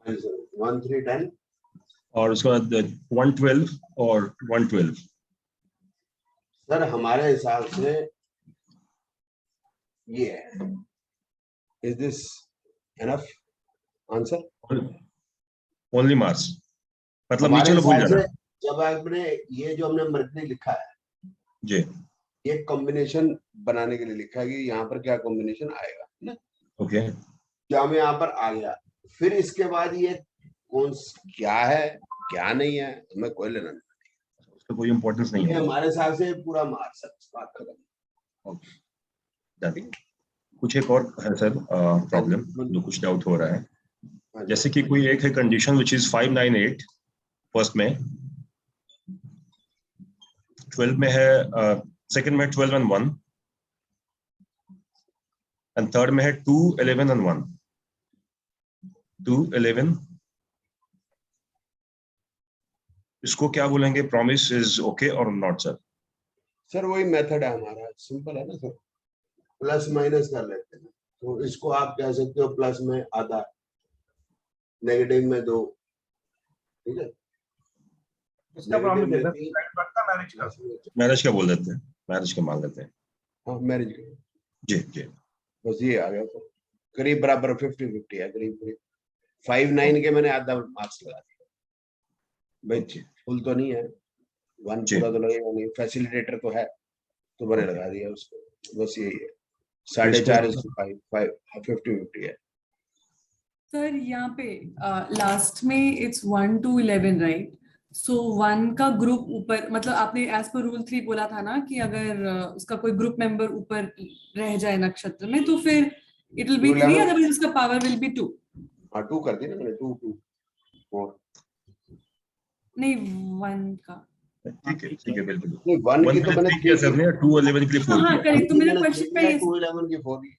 1 3 10 और उसके बाद 112 और 112। सर हमारे हिसाब से ये है। Is this enough answer? Only Mars, मतलब हमारे नीचे लो भूल हिसाब जाना। से जब आपने ये जो हमने मर्करी लिखा है जी, ये कॉम्बिनेशन बनाने के लिए लिखा है कि यहाँ पर क्या कॉम्बिनेशन आएगा ना। ओके, क्या मैं यहाँ पर आ गया, फिर इसके बाद ये कौन क्या है क्या नहीं है हमें कोई लेना नहीं, उसका कोई इंपॉर्टेंस नहीं ये है। हमारे हिसाब से पूरा मार्क्स है, बात खत्म। ओके, कुछ एक और है सर प्रॉब्लम जो कुछ डाउट हो रहा है। जैसे कि कोई एक है कंडीशन विच इज 598 फर्स्ट में, 12 में है, सेकंड में 12 and 1 एंड थर्ड में है 2 11 and 1, 2 11। इसको क्या बोलेंगे? प्रॉमिस इज ओके और नॉट सर? सर वही मेथड है हमारा, सिंपल है ना सर, प्लस माइनस कर लेते हैं। तो इसको आप कह सकते हो प्लस में आधा, नेगेटिव में 2, ठीक है। इसका प्रॉमिस है सर, मैरिज का। मैरिज का बोल देते हैं, मैरिज का मान लेते हैं। हाँ मैरिज का, जी जी, बस ये आ गया। तो करीब बराबर 50-50 है, करीब करीब 5-9 के मैंने आधा मार्क्स लगा दिया भाई, फुल तो नहीं है, 1 जी। पूरा तो लगेगा नहीं, फैसिलिटेटर तो है तो मैंने लगा दिया उसको, बस यही है। तो 4.5 5 50-50 है सर। यहाँ पे लास्ट में इट्स 1 to 11 राइट, सो 1 का ग्रुप ऊपर, मतलब आपने एज पर रूल 3 बोला था ना कि अगर उसका कोई ग्रुप मेंबर ऊपर रह जाए नक्षत्र में तो फिर इट विल बी 3, अदरवाइज उसका पावर विल बी 2। हाँ 2 कर दिया ना मैंने, 2 2 4 नहीं 1 का। ठीक है, बिल्कुल। नहीं 1 की तो मैंने 3 किया सर ने, 2 11 के लिए 4 हाँ किया। करेक्ट, तो मेरा क्वेश्चन पे 2 11 की 4 की।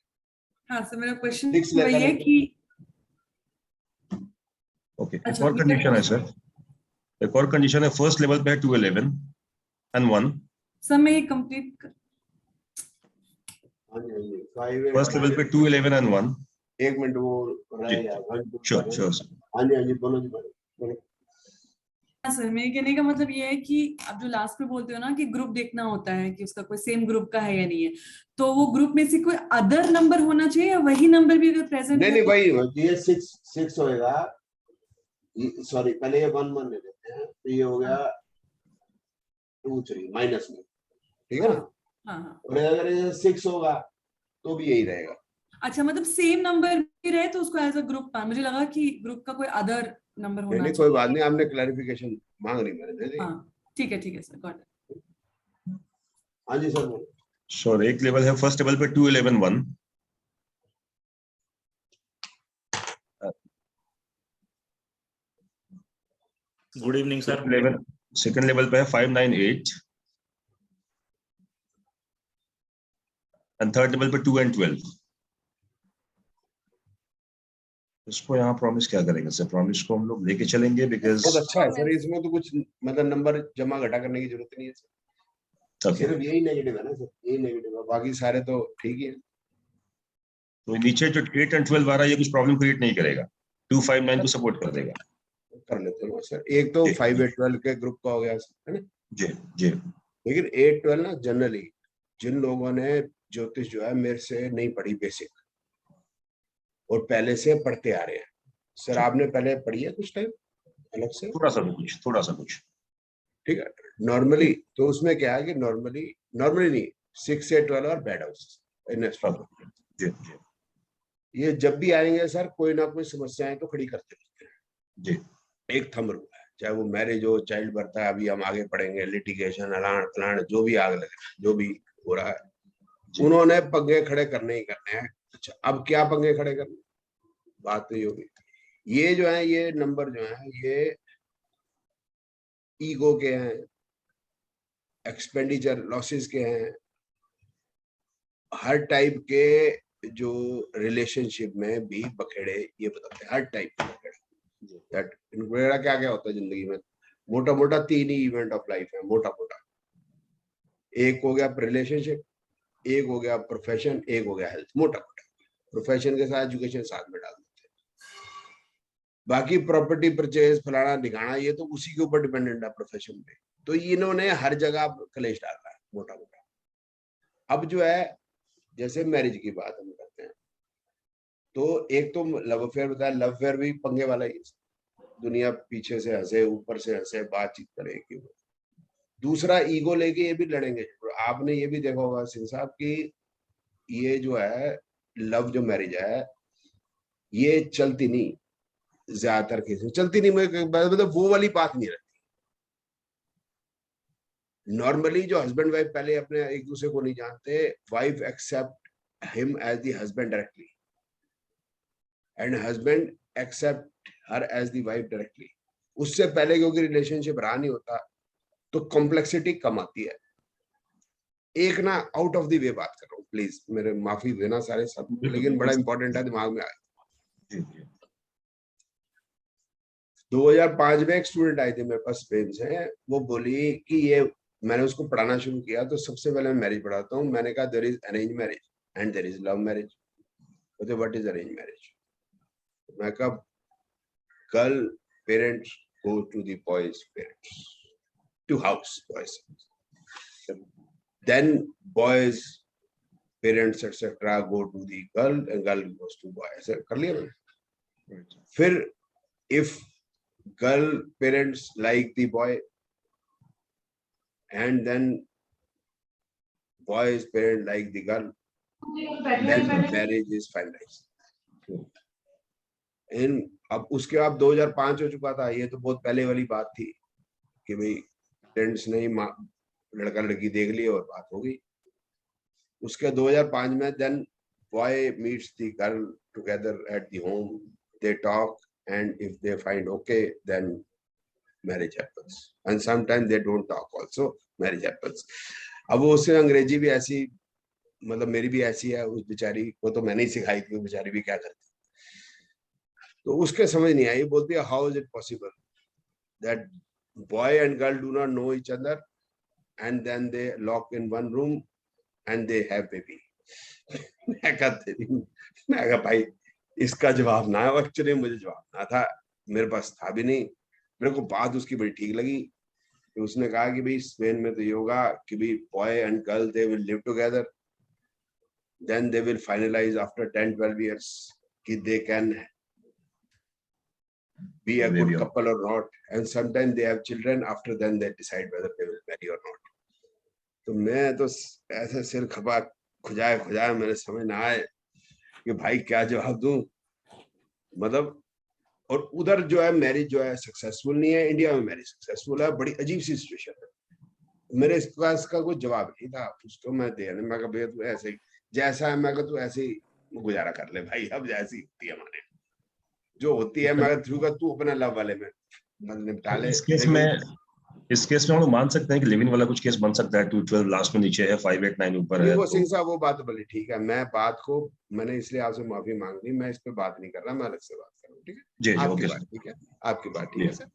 हाँ सर, मेरा क्वेश्चन 6 वही है कि ओके, एक अच्छा, और कंडीशन है सर, एक और कंडीशन है फर्स्ट लेवल पे है 2 11 and 1। सर मैं ये कंप्लीट हाँ जी 5 फर्स्ट लेवल पे 2 11 and 1। एक मिनट वो रह गया, 1 2 श्योर श्योर सर। हाँ जी बोलो जी बोलो। सर मेरे कहने का मतलब ये है कि आप जो लास्ट में बोलते हो ना कि ग्रुप देखना होता है कि उसका कोई सेम ग्रुप का है या नहीं है, तो वो ग्रुप में से कोई अदर नंबर होना चाहिए या वही नंबर भी अगर प्रेजेंट है? नहीं भाई ये 6 होएगा, सॉरी पहले ये 1 1 ले लेते हैं, तो ये हो गया 2 3 माइनस में, ठीक है ना। हाँ। और अगर ये 6 होगा तो भी यही रहेगा। अच्छा, मतलब सेम नंबर भी रहे तो उसको एज अ ग्रुप, मुझे लगा कि ग्रुप का कोई अदर नंबर होना नहीं चाहिए। कोई बात नहीं, आपने क्लैरिफिकेशन मांग रही मैंने दे दी। हाँ ठीक है सर, गॉट इट। हाँ जी सर बोलो। सर एक लेवल है फर्स्ट लेवल पे 2 11 1। Good evening sir. Second level पे है 5 9 8 एंड थर्ड लेवल पे 2 and 12। इसको यहाँ प्रॉमिस क्या करेंगे सर? प्रॉमिस को हम लोग लेके चलेंगे बिकॉज बहुत अच्छा है सर, इसमें तो कुछ मतलब नंबर जमा घटा करने की जरूरत नहीं है सर, सिर्फ यही नेगेटिव है ना सर, यही नेगेटिव है, बाकी सारे तो ठीक ही है। तो नीचे जो 8 and 12 आ रहा है ये कुछ प्रॉब्लम क्रिएट नहीं करेगा, 2 5 9 को सपोर्ट कर देगा। कर लेते हैं सर, एक तो 5 8 12 के ग्रुप का हो गया है ना जी जी। लेकिन 8 12 ना जनरली जिन लोगों ने ज्योतिष जो है मेरे से नहीं पढ़ी बेसिक और पहले से पढ़ते आ रहे हैं, सर आपने पहले पढ़ी है कुछ टाइम अलग से? थोड़ा सा कुछ ठीक है। नॉर्मली तो उसमें क्या है कि नॉर्मली नहीं 6 से 12 और बैड हाउस इन एस्ट्रोलॉजी जी जी ये जब भी आएंगे सर कोई ना कोई समस्याएं तो खड़ी करते रहते हैं जी। एक थंब रूल है, चाहे वो मैरिज हो, चाइल्ड बर्थ है, अभी हम आगे पढ़ेंगे, लिटिगेशन अलान प्लान जो भी आग लगे जो भी हो रहा है उन्होंने पंगे खड़े करने ही करने हैं। अच्छा अब क्या पंगे खड़े करने, बात तो ये होगी, ये जो है ये नंबर जो है ये ईगो के हैं, एक्सपेंडिचर लॉसेस के हैं, हर टाइप के जो रिलेशनशिप में भी बखेड़े ये बताते हैं, हर टाइप के बखेड़े। इनका क्या क्या होता है जिंदगी में, मोटा मोटा 3 ही इवेंट ऑफ लाइफ है, मोटा मोटा। एक हो गया रिलेशनशिप, एक हो गया प्रोफेशन, एक हो गया हेल्थ, मोटा मोटा। प्रोफेशन के साथ एजुकेशन साथ में डाल देते हैं, बाकी प्रॉपर्टी परचेज फलाना दिखाना ये तो उसी के ऊपर डिपेंडेंट है प्रोफेशन पे। तो इन्होंने हर जगह कलेश डाला है मोटा मोटा। अब जो है जैसे मैरिज की बात हम करते हैं तो एक तो लव अफेयर बताया, लव अफेयर भी पंगे वाला ही, दुनिया पीछे से हंसे ऊपर से हंसे बातचीत करेगी। दूसरा ईगो लेके ये भी लड़ेंगे। आपने ये भी देखा होगा सिंह साहब की ये जो है लव जो मैरिज है ये चलती नहीं, ज्यादातर केस में चलती नहीं। मतलब वो वाली बात नहीं रहती। नॉर्मली जो हस्बैंड वाइफ पहले अपने एक दूसरे को नहीं जानते, wife accept him as the husband directly and husband accept her as the wife directly. उससे पहले क्योंकि रिलेशनशिप रहा नहीं होता तो कॉम्प्लेक्सिटी कम आती है। एक ना आउट ऑफ द वे बात कर रहा हूँ, प्लीज मेरे माफी देना सारे सब, लेकिन बड़ा इंपॉर्टेंट है, दिमाग में आया। 2005 में एक स्टूडेंट आई थी मेरे पास स्पेन से, वो बोली कि ये मैंने उसको पढ़ाना शुरू किया तो सबसे पहले मैं मैरिज पढ़ाता हूँ। मैंने कहा there is arrange marriage and there is love marriage. बोलते व्हाट इज अरेंज मैरिज? मैं कहा girl parents go to the boy's parents to house boys, then boys parents etc go to the girl and girl goes to boy। ऐसे कर लिया मैंने। फिर if girl parents like the boy and then boy's parent like the girl, then marriage is finalized। इन अब उसके बाद 2005 हो चुका था, ये तो बहुत पहले वाली बात थी कि भाई पेरेंट्स ने लड़का लड़की देख ली और बात हो गई। उसके 2005 में then boy meets the girl together at the home, they talk and if they find okay then marriage happens and sometime they don't talk also, marriage happens. अब वो उससे अंग्रेजी भी ऐसी, मतलब मेरी भी ऐसी है, उस बेचारी को तो मैंने ही सिखाई थी, वो बेचारी भी क्या करती। तो उसके समझ नहीं आई, बोलती है how is it possible that boy and girl do not know each other and then they lock in one room and they have baby. मैं कहा भाई इसका जवाब ना है, एक्चुअली मुझे जवाब ना था, मेरे पास था भी नहीं। मेरे को बात उसकी बड़ी ठीक लगी कि उसने कहा कि भाई स्पेन में तो ये होगा कि भाई boy and girl they will live together, then they will finalise after 10-12 years कि they can be a good couple or not, and sometimes they have children, after then they decide whether they will marry or not। तो मैं तो ऐसे सिर खपा खुजाया मेरे समझ ना आए कि भाई क्या जवाब दूं। मतलब और उधर जो है मैरिज जो है सक्सेसफुल नहीं है, इंडिया में मैरिज सक्सेसफुल है। बड़ी अजीब सी सिचुएशन है। मेरे इस पास का कोई जवाब नहीं था, उसको मैं दे मैं कहा भैया तू ऐसे जैसा है, मैं कहा तू ऐसे ही गुजारा कर ले भाई, अब जैसी होती है हमारे जो होती है, मैं थ्रू का तू अपना लव वाले में निपटा ले। इस केस में हम लोग मान सकते हैं कि लिविंग वाला कुछ केस बन सकता है, 212 लास्ट में नीचे है, 589 ऊपर है। वो सिंह साहब वो बात बोली ठीक है, मैं बात को मैंने इसलिए आपसे माफी मांग ली, मैं इस पे बात नहीं कर रहा, मैं अलग से बात कर रहा हूँ। ठीक है जी, आपकी बात ठीक है, आपकी बात ठीक है सर।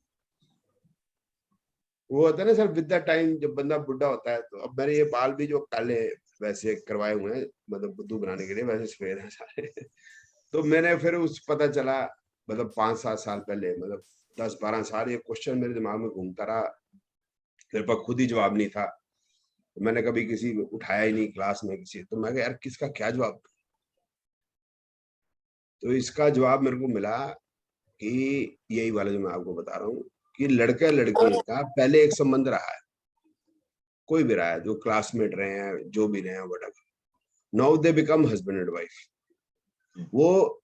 वो होता है ना सर विद द टाइम, जब बंदा बुढ़ा होता है तो अब मेरे ये बाल भी जो काले वैसे करवाए हुए हैं, मतलब बुद्धू बनाने के लिए, वैसे सफेद है सारे। तो मैंने फिर उस पता चला मतलब 5-7 साल पहले, मतलब 10-12 साल ये क्वेश्चन मेरे दिमाग में घूमता रहा, मेरे पास खुद ही जवाब नहीं था। मैंने कभी किसी को उठाया ही नहीं क्लास में किसी, तो मैं यार किसका क्या जवाब। तो इसका जवाब मेरे को मिला कि यही वाला जो मैं आपको बता रहा हूँ कि लड़का लड़की का पहले एक संबंध रहा है, कोई भी रहा है, जो क्लासमेट रहे हैं, जो भी रहे हैं, whatever, now they become husband and wife. वो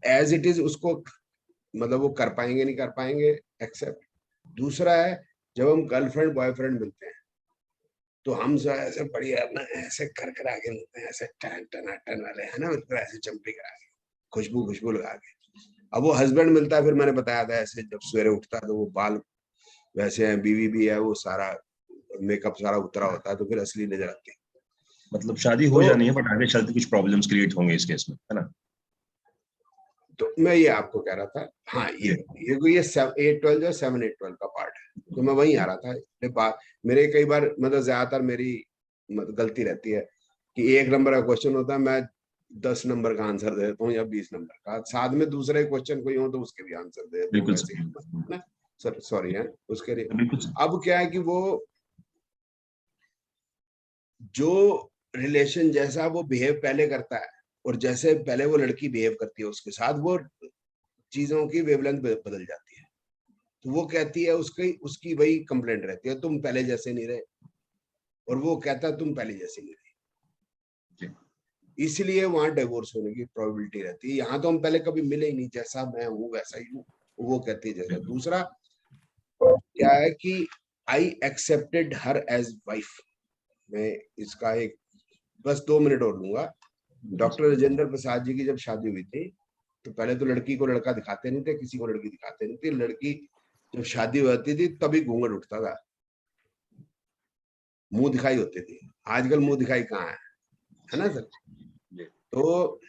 एज इट इज उसको मतलब वो कर पाएंगे नहीं कर पाएंगे एक्सेप्ट। दूसरा है जब हम गर्लफ्रेंड बॉयफ्रेंड मिलते हैं तो हम जो ऐसे बढ़िया ना ऐसे कर करा के मिलते हैं, ऐसे टन वाले है ना, मतलब ऐसे चंपी करा के खुशबू लगा के। अब वो हस्बैंड मिलता है, फिर मैंने बताया था ऐसे जब सवेरे उठता है तो वो बाल वैसे हैं, बीवी भी है, वो सारा मेकअप सारा उतरा होता है, तो फिर असली नजर आती है। मतलब शादी हो जानी है बट आगे चलते कुछ प्रॉब्लम्स क्रिएट होंगे इस केस में, है ना। तो मैं ये आपको कह रहा था, हाँ ये 8-12 जो 7-8-12 का पार्ट है, तो मैं वहीं आ रहा था। मेरे कई बार मतलब ज्यादातर मेरी गलती रहती है कि 1 नंबर का क्वेश्चन होता है, मैं 10 नंबर का आंसर दे देता हूँ या 20 नंबर का, साथ में दूसरे क्वेश्चन कोई हो तो उसके भी आंसर दे देता हूँ बिल्कुल वैसे सर, ना सर, सॉरी है उसके लिए। बिल्कुल सर। अब क्या है कि वो जो रिलेशन जैसा वो बिहेव पहले करता है और जैसे पहले वो लड़की बिहेव करती है उसके साथ, वो चीजों की वेवलेंथ बदल जाती है। तो वो कहती है उसकी उसकी वही कंप्लेंट रहती है, तुम पहले जैसे नहीं रहे, और वो कहता है तुम पहले जैसे नहीं रहे, इसलिए वहां डिवोर्स होने की प्रोबेबिलिटी रहती है। यहाँ तो हम पहले कभी मिले ही नहीं, जैसा मैं हूँ वैसा ही हूँ, वो कहती है जैसा। दूसरा क्या है कि I accepted her as wife. मैं इसका एक बस 2 मिनट और लूंगा। डॉक्टर राजेंद्र प्रसाद जी की जब शादी हुई थी तो पहले तो लड़की को लड़का दिखाते नहीं थे, किसी को लड़की दिखाते नहीं थे। लड़की जब शादी होती थी तभी घूंघट उठता था, मुंह दिखाई होती थी। आजकल मुंह दिखाई कहाँ है ना सर? तो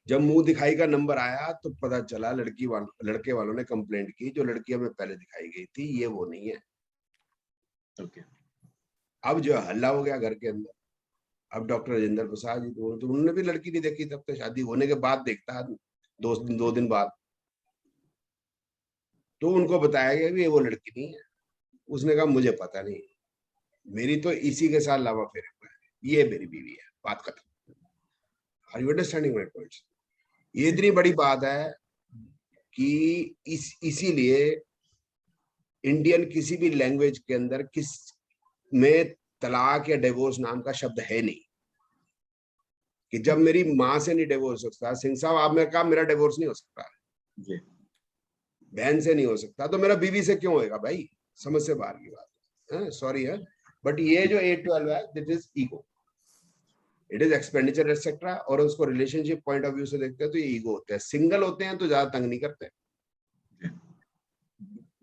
जब मुंह दिखाई का नंबर आया तो पता चला लड़के वालों ने कंप्लेंट की, जो लड़की हमें पहले दिखाई गई थी ये वो नहीं है। ओके। अब जो हल्ला हो गया घर के अंदर। अब डॉक्टर राजेंद्र प्रसाद जी तो उन्होंने भी लड़की नहीं देखी, तब तक शादी होने के बाद देखता है, 2 दिन बाद। तो उनको बताया गया कि ये वो लड़की नहीं है। उसने कहा मुझे पता नहीं, मेरी तो इसी के साथ लावा फेरे हुआ है, ये मेरी बीवी है, बात खत्म। Are you understanding my points? ये इतनी बड़ी बात है कि इसीलिए इंडियन किसी भी लैंग्वेज के अंदर किस में तलाक या डिवोर्स नाम का शब्द है नहीं। कि जब मेरी माँ से नहीं डिवोर्स हो सकता, सिंह साहब आपने कहा मेरा डिवोर्स नहीं हो सकता, बहन से नहीं हो सकता, तो मेरा बीवी से क्यों होएगा भाई? समझ से बाहर की बात है, सॉरी है। बट ये जो 8-12 है, that is ego, it is expenditure etcetera. और उसको रिलेशनशिप पॉइंट ऑफ व्यू से देखते हैं तो ये ईगो होते हैं। सिंगल होते हैं तो ज्यादा तंग नहीं करते,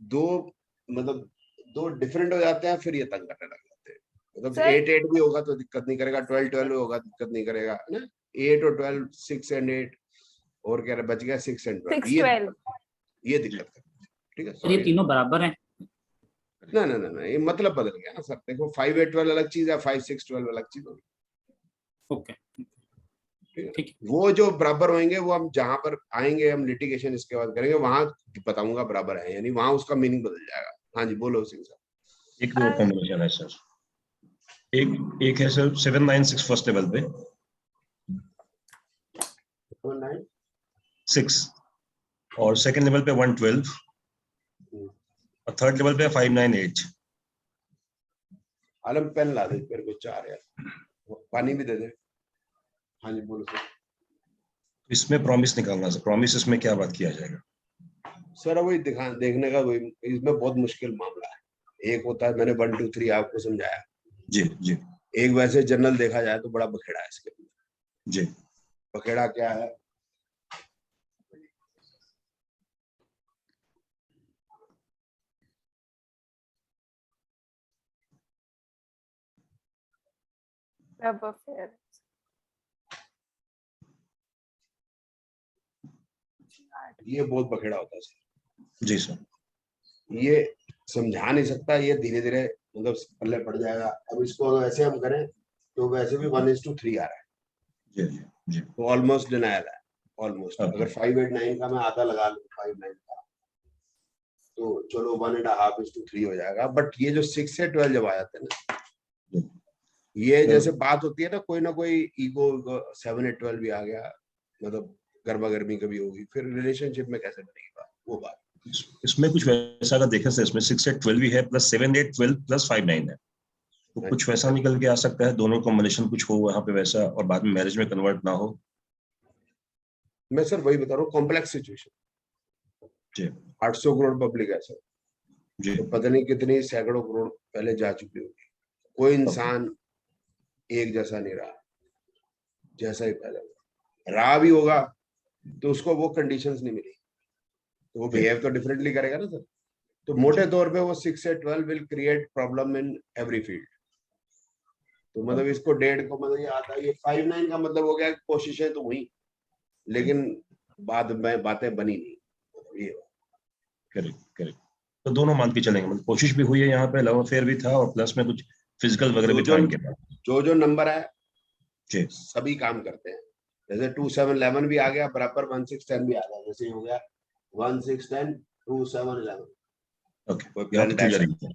दो मतलब दो डिफरेंट हो जाते हैं फिर ये तंग करने लग जाते हैं। मतलब 8-8 भी होगा तो दिक्कत नहीं करेगा, 12-12 भी होगा दिक्कत नहीं करेगा, है ना? 8 और 12, 6 and 8, और क्या बच गया 6 and 12, ये दिक्कत करती है। ठीक है, ये तीनों बराबर हैं? ना ना ना ना, ये मतलब बदल गया ना सर। देखो 5-8-12 अलग चीज है, 5-6-12 अलग चीज होगी। ओके, ठीक है, वो जो बराबर होंगे वो हम जहां पर आएंगे, हम लिटिगेशन इसके बाद करेंगे, वहां बताऊंगा बराबर है, यानी वहां उसका मीनिंग बदल जाएगा। हाँ जी बोलो सिंह साहब। एक दो कॉम्बिनेशन है सर। एक है सर 7-9-6 फर्स्ट लेवल पे, 6, और सेकंड लेवल पे 1-12, और थर्ड लेवल पे 5-9-8। आलम पेन ला दे मेरे को 4 यार, पानी भी दे दे। हाँ जी बोलो सर। इसमें प्रॉमिस निकालना सर, प्रॉमिस इसमें क्या बात किया जाएगा? सर वही देखने का, वही इसमें बहुत मुश्किल मामला है। एक होता है मैंने 1 2 3 आपको समझाया जी जी एक वैसे जनरल देखा जाए तो बड़ा बखेड़ा है इसके अंदर। जी। बखेड़ा क्या है? ये बहुत बखेड़ा होता है सर। जी सर। ये समझा नहीं सकता, ये धीरे धीरे मतलब पल्ले पड़ जाएगा। अब इसको अगर ऐसे हम करें तो वैसे भी 1:3 आ रहा है। जी जी जी। तो ऑलमोस्ट डिनायल है, ऑलमोस्ट। अगर 5-8-9 का मैं आधा लगा लूं 5-9 का, तो चलो 1.5:3 हो जाएगा। बट ये जो 6 से 12 जब आ जाते हैं ना, ये जैसे बात होती है ना कोई ईगो 7-8-12 भी आ गया, मतलब गर्मा गर्मी कभी होगी, फिर रिलेशनशिप में कैसे बनेगी बात, वो बात। इसमें कुछ वैसा अगर देखें सर, इसमें 6 से 12 भी है, प्लस 7-8-12 प्लस 5-9 है, तो कुछ वैसा निकल के आ सकता है, दोनों कॉम्बिनेशन कुछ हो वहां पे वैसा, और बाद में मैरिज में कन्वर्ट ना हो। मैं सर वही बता रहा हूँ, कॉम्प्लेक्स सिचुएशन। जी 800 करोड़ पब्लिक है सर, जी। तो पता नहीं कितनी सैकड़ों करोड़ पहले जा चुकी होगी। कोई इंसान एक जैसा नहीं रहा, जैसा ही पहले रहा भी होगा तो उसको वो कंडीशंस नहीं मिली, तो वो बिहेव तो डिफरेंटली करेगा ना सर। तो मोटे तौर पे वो 6 से 12 will create problem in every field. तो मतलब इसको डेढ़ को मतलब ये आता है, ये 5-9 का मतलब हो गया कोशिशें तो हुई लेकिन बाद में बातें बनी नहीं। ये करेक्ट करेक्ट। तो दोनों मान के चलेंगे, मतलब कोशिश भी हुई है यहाँ पे, लव अफेयर भी था, और प्लस में कुछ फिजिकल वगैरह भी था इनके पास। जो नंबर है जी सभी काम करते हैं, जैसे 2 7 11 भी आ गया बराबर 1 6 10 भी आ गया, जैसे हो गया 1 6 10 2 7 11। ओके, यहाँ तो क्लियर ही है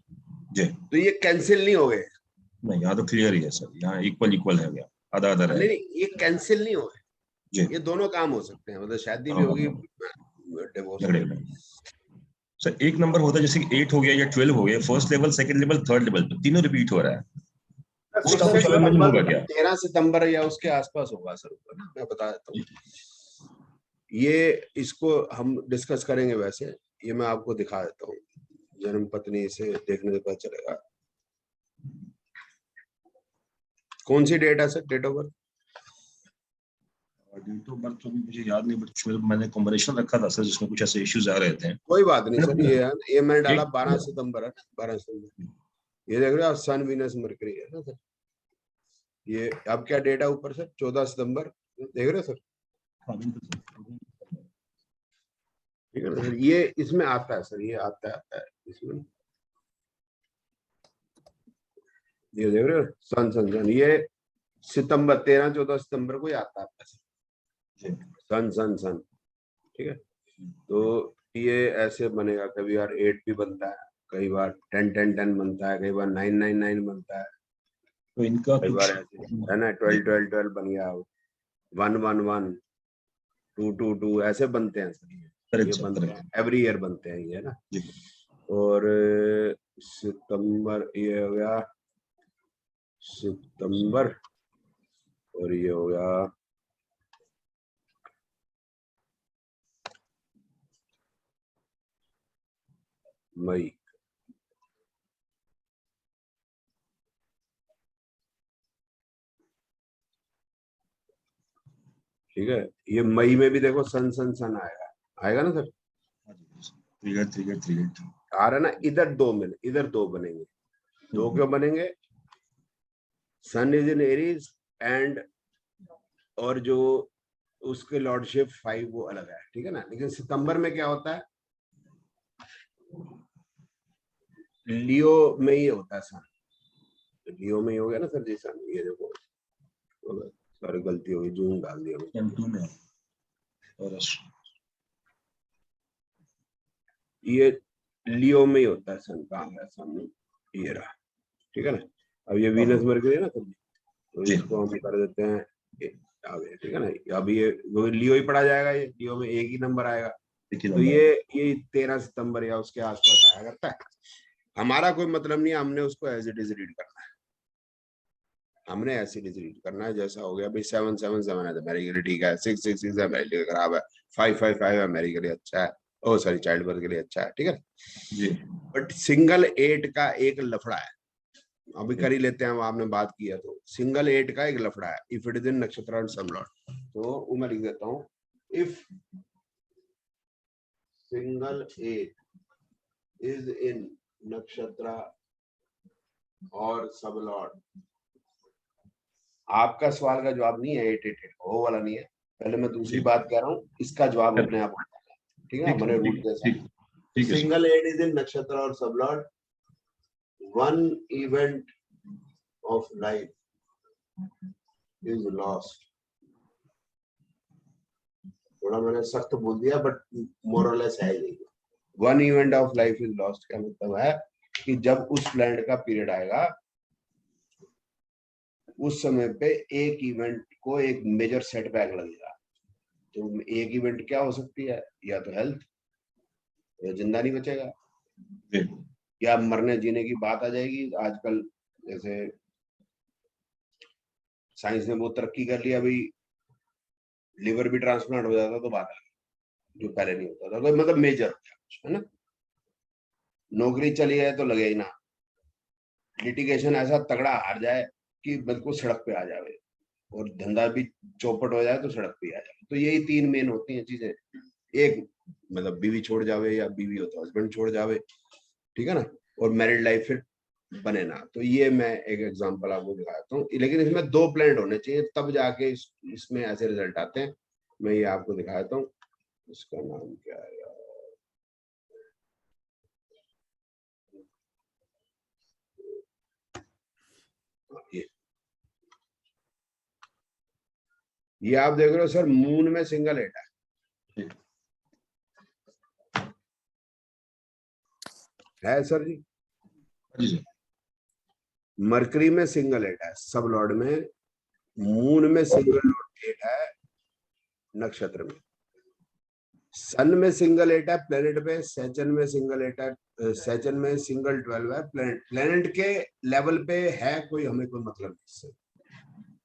जी। तो ये कैंसिल नहीं हो गए? नहीं, यहाँ तो क्लियर ही है सर, यहाँ इक्वल इक्वल है, गया आधा आधा नहीं रहेगा नहीं, ये कैंसिल नहीं हो गए, जी। ये दोनों काम हो सकते हैं, मतलब शादी भी हाँ, होगी, हाँ, डिवोर्स झगड़े में सर एक नंबर होता है, जैसे 8 हो गया या 12 हो गया, first level, second level, third level, तो तीनों रिपीट हो रहा है, वो उसका सर कुछ अलग नहीं होगा क्या? 13 सितंबर या उसके आसपास होगा सर, ना मैं बता देता हूँ। ये इसको हम डिस्कस करेंगे, वैसे ये मैं आपको दिखा देता हूँ, जन्म पत्नी से देखने से पता चलेगा। कौन सी डेट है sir, date of birth? Date of birth तो मुझे याद नहीं, बट मैंने कॉम्बिनेशन रखा था सर, जिसमें कुछ ऐसे इश्यूज आ रहे थे। कोई बात नहीं सर, ये है ये मैंने डाला एक- 12 सितंबर है ना, 12 सितंबर। ये देख रहे हो, सन वीनस मरकरी है ना सर। ये अब क्या डेट है ऊपर सर, 14 सितंबर, देख रहे हो सर? ठीक है ना सर, ये इसमें आता है सर, ये आता है इसमें, ये देख रहे हो, सन, ये सितंबर 13 14 सितंबर को ही आता है सन। ठीक है, तो ये ऐसे बनेगा, कभी बार 8 भी बनता है, कई बार 10 बनता है, कई बार 9 बनता है, तो इनका कई बार कुछ ऐसे है ना, 12 बन गया, 1 2 ऐसे बनते हैं सर, ये बनते हैं, एवरी ईयर बनते हैं ये ना। और सितंबर ये हो गया सितंबर, और ये हो गया मई। ठीक है, ये मई में भी देखो सन आएगा ना सर, आ रहा है ना, इधर 2 इधर 2 बनेंगे, 2 क्यों बनेंगे? सन इज इन एरीज एंड, और जो उसके लॉर्डशिप 5 वो अलग है, ठीक है ना। लेकिन सितंबर में क्या होता है, लियो में ही होता है सन, लियो में ही हो गया ना सर जी सन। ये देखो सारी गलती हो गई, जून डाल दिया, ये लियो में ही होता है सन, कहाँ है सामने, ये रहा, ठीक है ना। अब ये वीनस मरकरी है ना सर, तो इसको हम कर देते हैं आगे, ठीक है ना। अब ये लियो ही पढ़ा जाएगा, ये लियो में एक ही नंबर आएगा, तो ये 13 सितंबर या उसके आसपास आया करता है। हमारा कोई मतलब नहीं है, हमने उसको एज इट इज रीड करना है, हमने ऐसे रीड करना है जैसा हो गया भाई। 7 है तो मेरे लिए ठीक है, 6 है मेरे लिए खराब है, 5 है मेरे लिए अच्छा है, ओ सॉरी चाइल्ड बर्थ के लिए अच्छा है, ठीक है जी। बट सिंगल 8 का एक लफड़ा है, अभी कर ही लेते हैं, आपने बात की है तो। सिंगल 8 का एक लफड़ा है, इफ इट इज इन नक्षत्र एंड सम लॉर्ड, तो वो मैं लिख देता हूँ, इफ सिंगल 8 इज इन नक्षत्र और सब लॉर्ड। आपका सवाल का जवाब नहीं है 888, वो वाला नहीं है, पहले मैं दूसरी बात कह रहा हूँ, इसका जवाब अपने आप आता है, ठीक है, मैंने रूट जैसा। सिंगल 8 इज इन नक्षत्र और सब Lord, one event of life is lost. थोड़ा मैंने सख्त बोल दिया, बट मोर और लेस है ही। One event of life is lost का मतलब है कि जब उस प्लैनेट का पीरियड आएगा, उस समय पे एक इवेंट को एक मेजर सेटबैक लगेगा। तो एक इवेंट क्या हो सकती है, या तो हेल्थ, या जिंदा नहीं बचेगा, या मरने जीने की बात आ जाएगी। आजकल जैसे साइंस ने बहुत तरक्की कर लिया, भाई लिवर भी ट्रांसप्लांट हो जाता तो बात है, जो पहले नहीं होता था, तो मतलब मेजर है ना। नौकरी चली जाए तो लगे ही ना, लिटिगेशन ऐसा तगड़ा हार जाए कि बिल्कुल सड़क पे आ जाए, और धंधा भी चौपट हो जाए तो सड़क पे आ जाए। तो यही 3 मेन होती हैं चीजें, एक मतलब बीवी छोड़ जावे, या बीवी हो तो हस्बैंड छोड़ जावे, ठीक है ना, और मैरिड लाइफ फिर बने ना। तो ये मैं एक एग्जांपल आपको दिखाता हूँ, लेकिन इसमें 2 प्लैनेट होने चाहिए, तब जाके इसमें ऐसे रिजल्ट आते हैं। मैं ये आपको दिखाता हूँ, इसका नाम क्या है यार, ये ये आप देख रहे हो सर, मून में सिंगल एट है सर जी। जी सर। मरकरी में सिंगल एट है सब लॉर्ड में, मून में सिंगल एट है नक्षत्र में, सन में सिंगल एट है प्लेनेट पे, सेचन में सिंगल एट है, सेचन में सिंगल 12 है प्लेनेट। प्लेनेट के लेवल पे है कोई, हमें कोई मतलब नहीं इससे।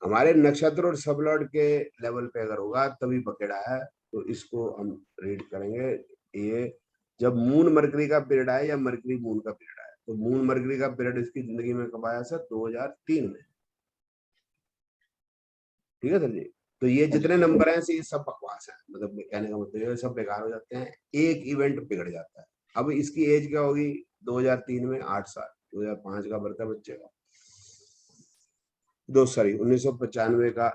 हमारे नक्षत्र और सब लॉर्ड के लेवल पे अगर होगा तभी बकेड़ा है। तो इसको हम रीड करेंगे। ये जब मून मरकरी का पीरियड है या मरकरी मून का पीरियड है, तो मून मरकरी का पीरियड इसकी जिंदगी में कब आया सर? 2003 में। ठीक है सर जी। तो ये जितने नंबर हैं ये सब बकवास है, मतलब कहने का मतलब ये सब बेकार हो जाते हैं, एक इवेंट बिगड़ जाता है। अब इसकी एज क्या होगी? 2003 में 8 साल, 2005 का बर्थ है बच्चे का, 1995 का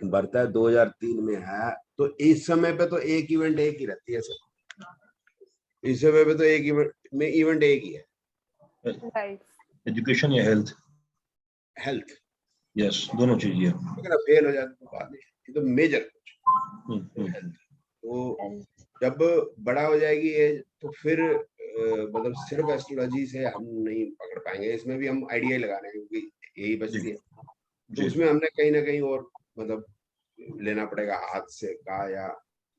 बर्थ है, 2003 में है। तो इस समय पे तो एक इवेंट एक ही रहती है सर। इस समय पे तो एक इवेंट एक ही है। एजुकेशन या हेल्थ? हेल्थ। यस, दोनों चीज है। अगर फेल हो जाते तो बात नहीं, ये तो मेजर कुछ हेल्थ। तो जब बड़ा हो जाएगी एज तो फिर मतलब सिर्फ एस्ट्रोलॉजी से हम नहीं पकड़ पाएंगे, इसमें भी हम आइडिया ही लगाने हैं क्योंकि यही बचती है। तो उसमें हमने कहीं ना कहीं और मतलब लेना पड़ेगा, हाथ से का या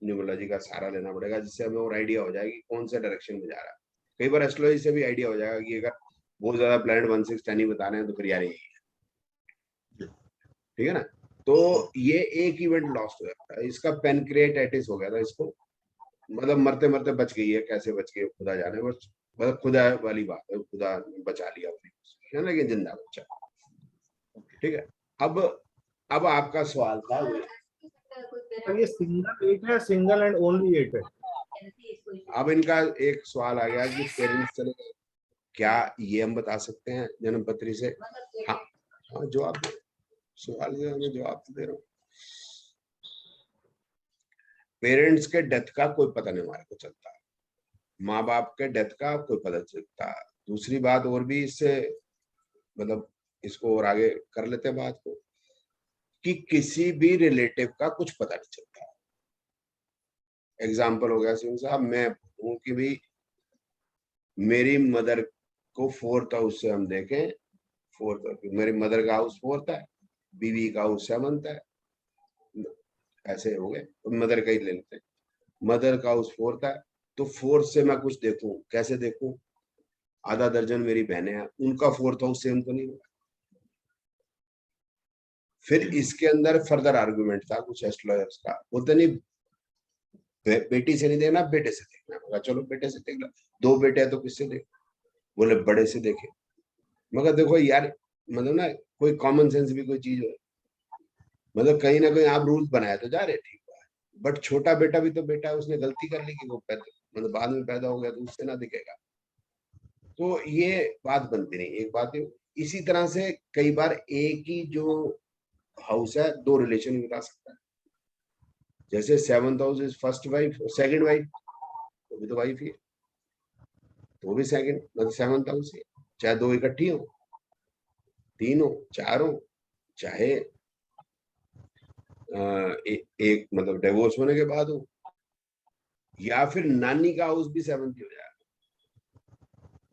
न्यूमरोलॉजी का सहारा लेना पड़ेगा, जिससे हमें और आइडिया हो जाएगी कौन से डायरेक्शन में जा रहा है। कई बार एस्ट्रोलॉजी से भी आइडिया हो जाएगा कि अगर बहुत ज्यादा प्लैनेट 1 6 10 ही बता रहे हैं तो फिर यार यही है। ठीक है ना। तो ये एक इवेंट लॉस्ट हो जाता है। इसका पेनक्रिएटाइटिस हो गया था इसको, मतलब मरते मरते बच गई है। कैसे बच गई खुदा जाने, बस मतलब खुदा वाली बात है, खुदा बचा लिया अपनी, लेकिन जिंदा बच्चा। ठीक है। अब आपका सवाल था ये सिंगल एट है, सिंगल एंड ओनली एट है। अब इनका एक सवाल आ गया कि पेरेंट्स चले गए, क्या ये हम बता सकते हैं जन्म पत्री से? हाँ, हाँ जवाब दे, सवाल से हमें जवाब दे रहा हूँ। पेरेंट्स के डेथ का कोई पता नहीं हमारे को चलता, माँ बाप के डेथ का कोई पता चलता। दूसरी बात और भी इससे मतलब इसको और आगे कर लेते हैं बात को, कि किसी भी रिलेटिव का कुछ पता नहीं चलता। एग्जाम्पल हो गया सिंह साहब, मैं हूं कि भी मेरी मदर को 4th हाउस से हम देखें, 4th, मेरी मदर का हाउस 4th है, बीवी का हाउस 7th है, ऐसे हो गए। तो मदर का ही ले लेते हैं, मदर का हाउस 4th है, तो 4th से मैं कुछ देखूं, कैसे देखूं? आधा दर्जन मेरी बहनें हैं, उनका 4th हाउस सेम तो नहीं होगा। फिर इसके अंदर फर्दर आर्गुमेंट था कुछ एस्ट्रोलॉजर्स का, बोलते नहीं बेटी से नहीं देखना, बेटे से देखना। मगर चलो बेटे से देख लो, 2 बेटे हैं तो किससे देख? बोले बड़े से देखे। मगर देखो यार, मतलब ना कोई कॉमन सेंस भी कोई चीज हो, मतलब कहीं ना कहीं आप रूल्स बनाए तो जा रहे, ठीक है, बट छोटा बेटा भी तो बेटा है, उसने गलती कर ली कि वो मतलब बाद में पैदा हो गया तो उससे ना दिखेगा। तो ये बात बनती नहीं। एक बात इसी तरह से कई बार एक ही जो हाउस है 2 रिलेशन बता सकता है। जैसे 7th house is first wife और सेकंड वाइफ, वो भी तो वाइफ ही है, तो वो भी सेकंड मतलब 7th हाउस है। चाहे 2 इकट्ठी हो, 3 हो, 4 हो, चाहे एक मतलब डिवोर्स होने के बाद हो, या फिर नानी का हाउस भी 7th हो जाए,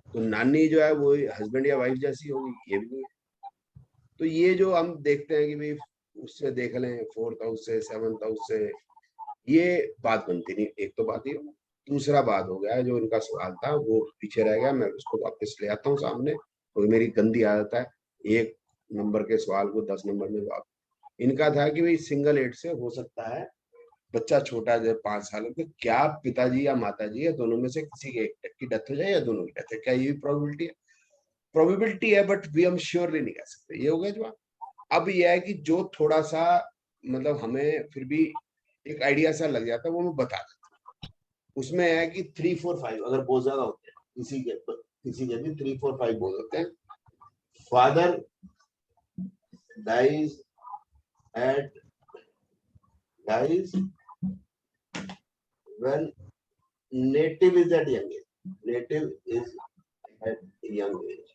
तो नानी जो है वो हस्बैंड या वाइफ जैसी होगी, ये भी नहीं है। तो ये जो हम देखते हैं कि भाई उससे देख लें 4th हाउस से 7th हाउस से, ये बात बनती नहीं। एक तो बात ये, दूसरा बात हो गया जो इनका सवाल था वो पीछे रह गया, मैं उसको वापस ले आता हूँ सामने, और मेरी गंदी आदत है 1 नंबर के सवाल को 10 नंबर में जवाब। इनका था कि भाई सिंगल एट से हो सकता है बच्चा छोटा है 5 साल का, क्या पिताजी या माताजी या दोनों में से किसी के एक की डेथ हो जाए या दोनों की डेथ है, क्या ये भी प्रोबेबिलिटी है? प्रोबेबिलिटी है, बट वी हम श्योरली नहीं कह सकते। ये हो गया जवाब। अब यह है कि जो थोड़ा सा मतलब हमें फिर भी एक आइडिया सा लग जाता है वो मैं बता देता हूँ। उसमें है कि 3 4 5 अगर बहुत ज्यादा होते हैं किसी के भी 3 4 5 बहुत होते हैं। Father dies when native is at young age. Native is at young age.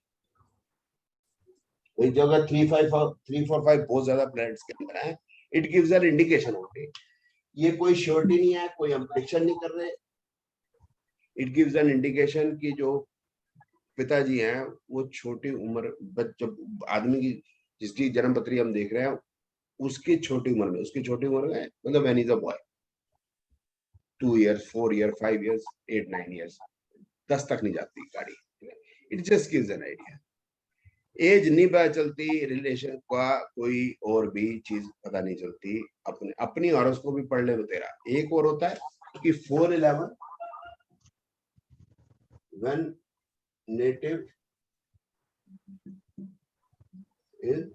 वही जो अगर 3 4 5 बहुत ज्यादा प्लैनेट्स के अंदर है, it gives an indication only, ये कोई श्योरिटी नहीं है, कोई हम प्रेडिक्शन नहीं कर रहे। इट गिव्स एन इंडिकेशन कि जो पिताजी हैं वो छोटी उम्र, जब आदमी की जिसकी जन्म पत्री हम देख रहे हैं उसकी छोटी उम्र में, मतलब when is a boy 2 years 4 years 5 years 8 9 years 10 तक नहीं जाती गाड़ी। It just gives an idea. Age नहीं पता चलती, रिलेशन का कोई और भी चीज पता नहीं चलती। अपनी हॉरोस्कोप भी पढ़ ले तो तेरा एक और होता है कि 411 व्हेन नेटिव इज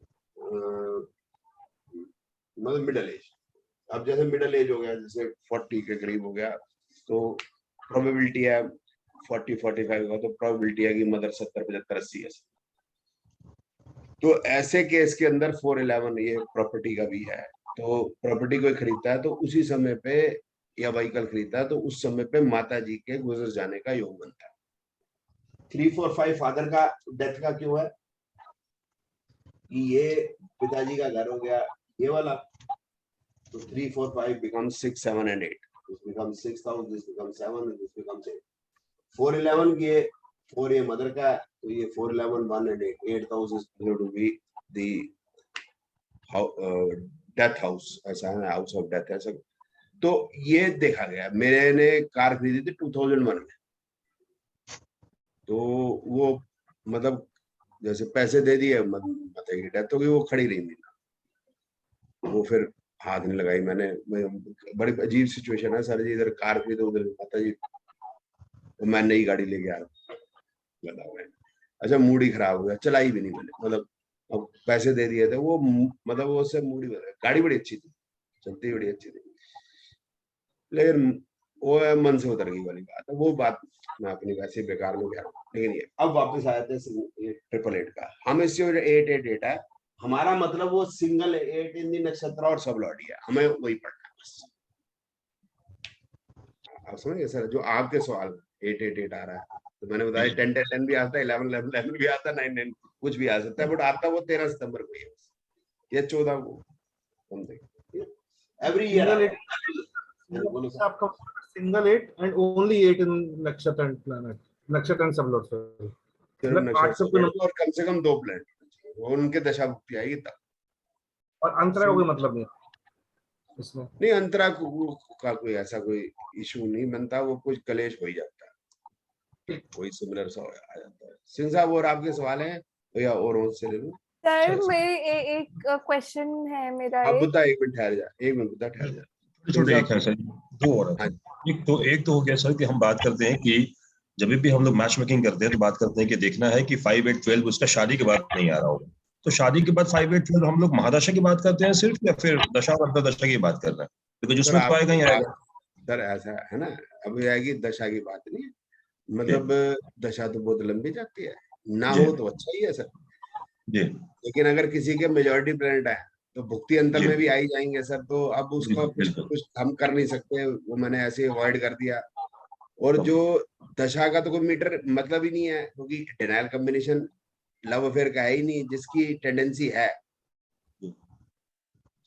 मतलब मिडिल एज। अब जैसे मिडिल एज हो गया, जैसे 40 के करीब हो गया, तो प्रोबेबिलिटी है 40-45 का, तो प्रोबेबिलिटी है कि मदर 70-75-80 है। तो ऐसे केस के अंदर 411 ये प्रॉपर्टी का भी है। तो प्रॉपर्टी कोई खरीदता है तो उसी समय पे, या व्हीकल खरीदता है तो उस समय पे माता जी के गुजर जाने का योग बनता है। 3 4 5 फादर का डेथ का क्यों है कि ये पिताजी का घर हो गया ये वाला, तो 3 4 5 becomes 6 7 and 8, this becomes 6th house, this becomes 7 and this becomes 8। 411 के 4 ये मदर का, तो ये 411 1 and 8, 8th house is going to be the death house, ऐसा है, हाउस ऑफ डेथ ऐसा। तो ये देखा गया। मेरे ने कार खरीदी थी 2001 में, तो वो मतलब जैसे पैसे दे दिए, माता की डेथ हो गई, वो खड़ी रही थी, वो फिर हाथ नहीं लगाई मैंने। बड़ी अजीब सिचुएशन है सर जी, इधर कार खरीदो उधर माता जी, तो मैं नई गाड़ी लेके आया, बताओ। अच्छा मूड ही खराब हो गया, चलाई भी नहीं मैंने, मतलब अब पैसे दे दिए थे वो, मतलब वो उससे मूड ही बदल। गाड़ी बड़ी अच्छी थी, चलती बड़ी अच्छी थी, लेकिन वो मन से उतर गई वाली बात है। वो बात मैं अपनी वैसे बेकार में कह रहा हूँ। लेकिन ये अब वापस आए थे 888 का, हम इससे 888 है हमारा मतलब, वो सिंगल 8 इन दी नक्षत्र और सब लॉटी है, हमें वही पढ़ना है बस। आप समझिए सर, जो आपके सवाल 888 आ रहा है, तो मैंने बताया 10 भी आता है, 11 भी आता है, 9 कुछ भी आ सकता है, बट आता वो 13 सितंबर को ही है या 14 को, एवरी ईयर। आपका सिंगल 8 and only 8 in नक्षत्र and planet, नक्षत्र and सब लोग, और कम से कम 2 प्लैनेट उनके दशा भुक्ति आएगी तब। और अंतरा का कोई मतलब नहीं इसमें, नहीं अंतरा का कोई ऐसा कोई इशू नहीं बनता, वो कुछ कलेश हो ही जाता है, कोई सिमिलर सा आ जाता है। सिंह साहब और आपके सवाल हैं या और से ले लूं? सर मेरे एक क्वेश्चन है मेरा। आप बता, एक मिनट ठहर जा, एक मिनट बता, ठहर जा। छोटे एक है सर, 2 और है। एक तो हो गया सर कि हम बात करते हैं कि जब भी हम लोग मैच मेकिंग करते हैं तो बात करते हैं कि देखना है कि 5 8 12 उसका शादी के बाद नहीं आ रहा होगा। तो शादी के बाद 5 8 12 हम लोग महादशा की बात करते हैं सिर्फ, या फिर दशा और अंतरदशा की बात कर रहे हैं? क्योंकि उसमें तो आएगा ही आएगा सर, ऐसा है ना, अब आएगी दशा की बात नहीं है, मतलब दशा तो बहुत लंबी जाती है, ना हो तो अच्छा ही है सर जी। लेकिन अगर किसी के मेजॉरिटी प्लैनेट है तो भुक्ति अंतर में भी आ ही जाएंगे सर, तो अब उसका कुछ हम कर नहीं सकते, वो मैंने ऐसे अवॉइड कर दिया। और जो दशा का तो कोई मीटर मतलब ही नहीं है, क्योंकि डिनायल कॉम्बिनेशन लव अफेयर का है ही नहीं, जिसकी टेंडेंसी है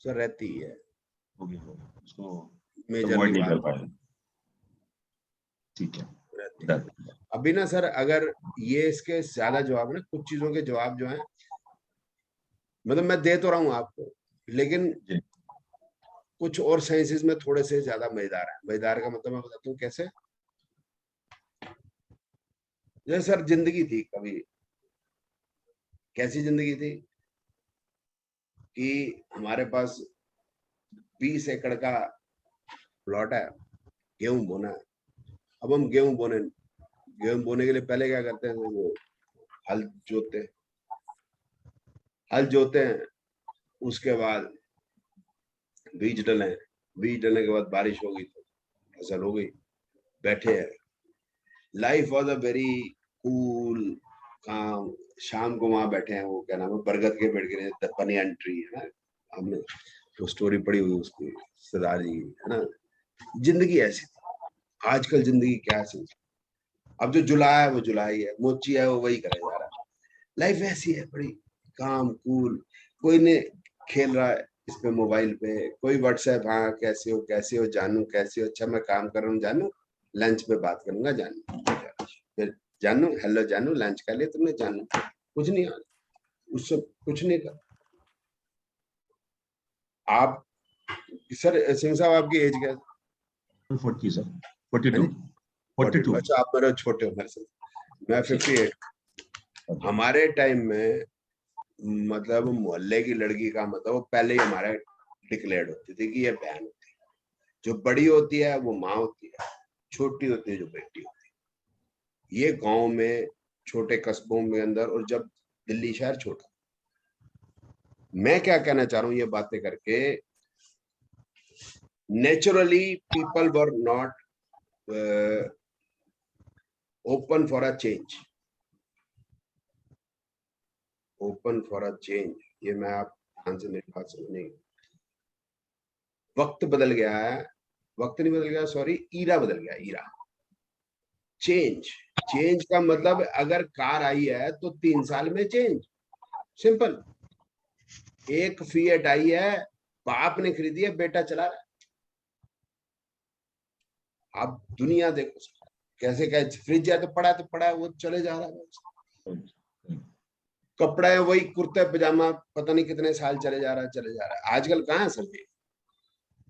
सर रहती है, मेजर ठीक है। अभी ना सर, अगर ये इसके ज्यादा जवाब है ना, कुछ चीजों के जवाब जो है, मतलब मैं दे तो रहा हूँ आपको, लेकिन कुछ और साइंसेस में थोड़े से ज्यादा मजेदार है। मजेदार का मतलब मैं बताता हूँ कैसे। जैसे सर जिंदगी थी कभी, कैसी जिंदगी थी कि हमारे पास 20 एकड़ का प्लॉट है, गेहूं बोना है। अब हम गेहूं बोने के लिए पहले क्या करते हैं, वो हल जोते हैं, उसके बाद बीज डलने के बाद बारिश हो गई तो फसल हो गई, बैठे हैं। Life was a very cool काम। शाम को वहां बैठे हैं, वो क्या नाम है, बरगद के पेड़ के बनियान ट्री है ना, हमने वो स्टोरी पढ़ी हुई उसकी, सरदार जी है ना। जिंदगी ऐसी थी। आजकल जिंदगी क्या है, अब जो जुलाई है वो जुलाई है, मोची है वो वही करे जा रहा है। लाइफ ऐसी है, बड़ी काम कूल, कोई ने खेल रहा है, इस पे मोबाइल पे कोई व्हाट्सएप, हाँ कैसे हो जानू, कैसे हो, अच्छा मैं काम कर रहा हूँ जानू, लंच पे बात करूंगा जानू, फिर जानू हेलो जानू लंच कर लिया तुमने जानू, कुछ नहीं उससे कुछ नहीं कर। आप सर सिंह साहब आपकी एज क्या है? 40 सर, 42 42। अच्छा आप मेरे छोटे हो मेरे से, मैं 58। हमारे टाइम में मतलब मोहल्ले की लड़की का मतलब वो पहले ही हमारा डिक्लेयर्ड होती थी कि ये बहन होती है, जो बड़ी होती है वो माँ होती है, छोटी होती है जो बेटी होती है। ये गांव में छोटे कस्बों में अंदर, और जब दिल्ली शहर छोटा। मैं क्या कहना चाह रहा हूँ ये बातें करके, naturally people were not open for a change, open for a change. ये मैं आप ध्यान से मेरी बात सुनिए। वक्त बदल गया है, वक्त नहीं बदल गया, सॉरी ईरा बदल गया, ईरा। चेंज, चेंज का मतलब अगर कार आई है तो 3 साल में चेंज, सिंपल। एक फिएट आई है, बाप ने खरीदी है, बेटा चला रहा है। आप दुनिया देखो कैसे, क्या फ्रिज है तो पड़ा है वो चले जा रहा है। कपड़ा है वही कुर्ता पजामा, पता नहीं कितने साल चले जा रहा है। आजकल कहाँ है sir ji?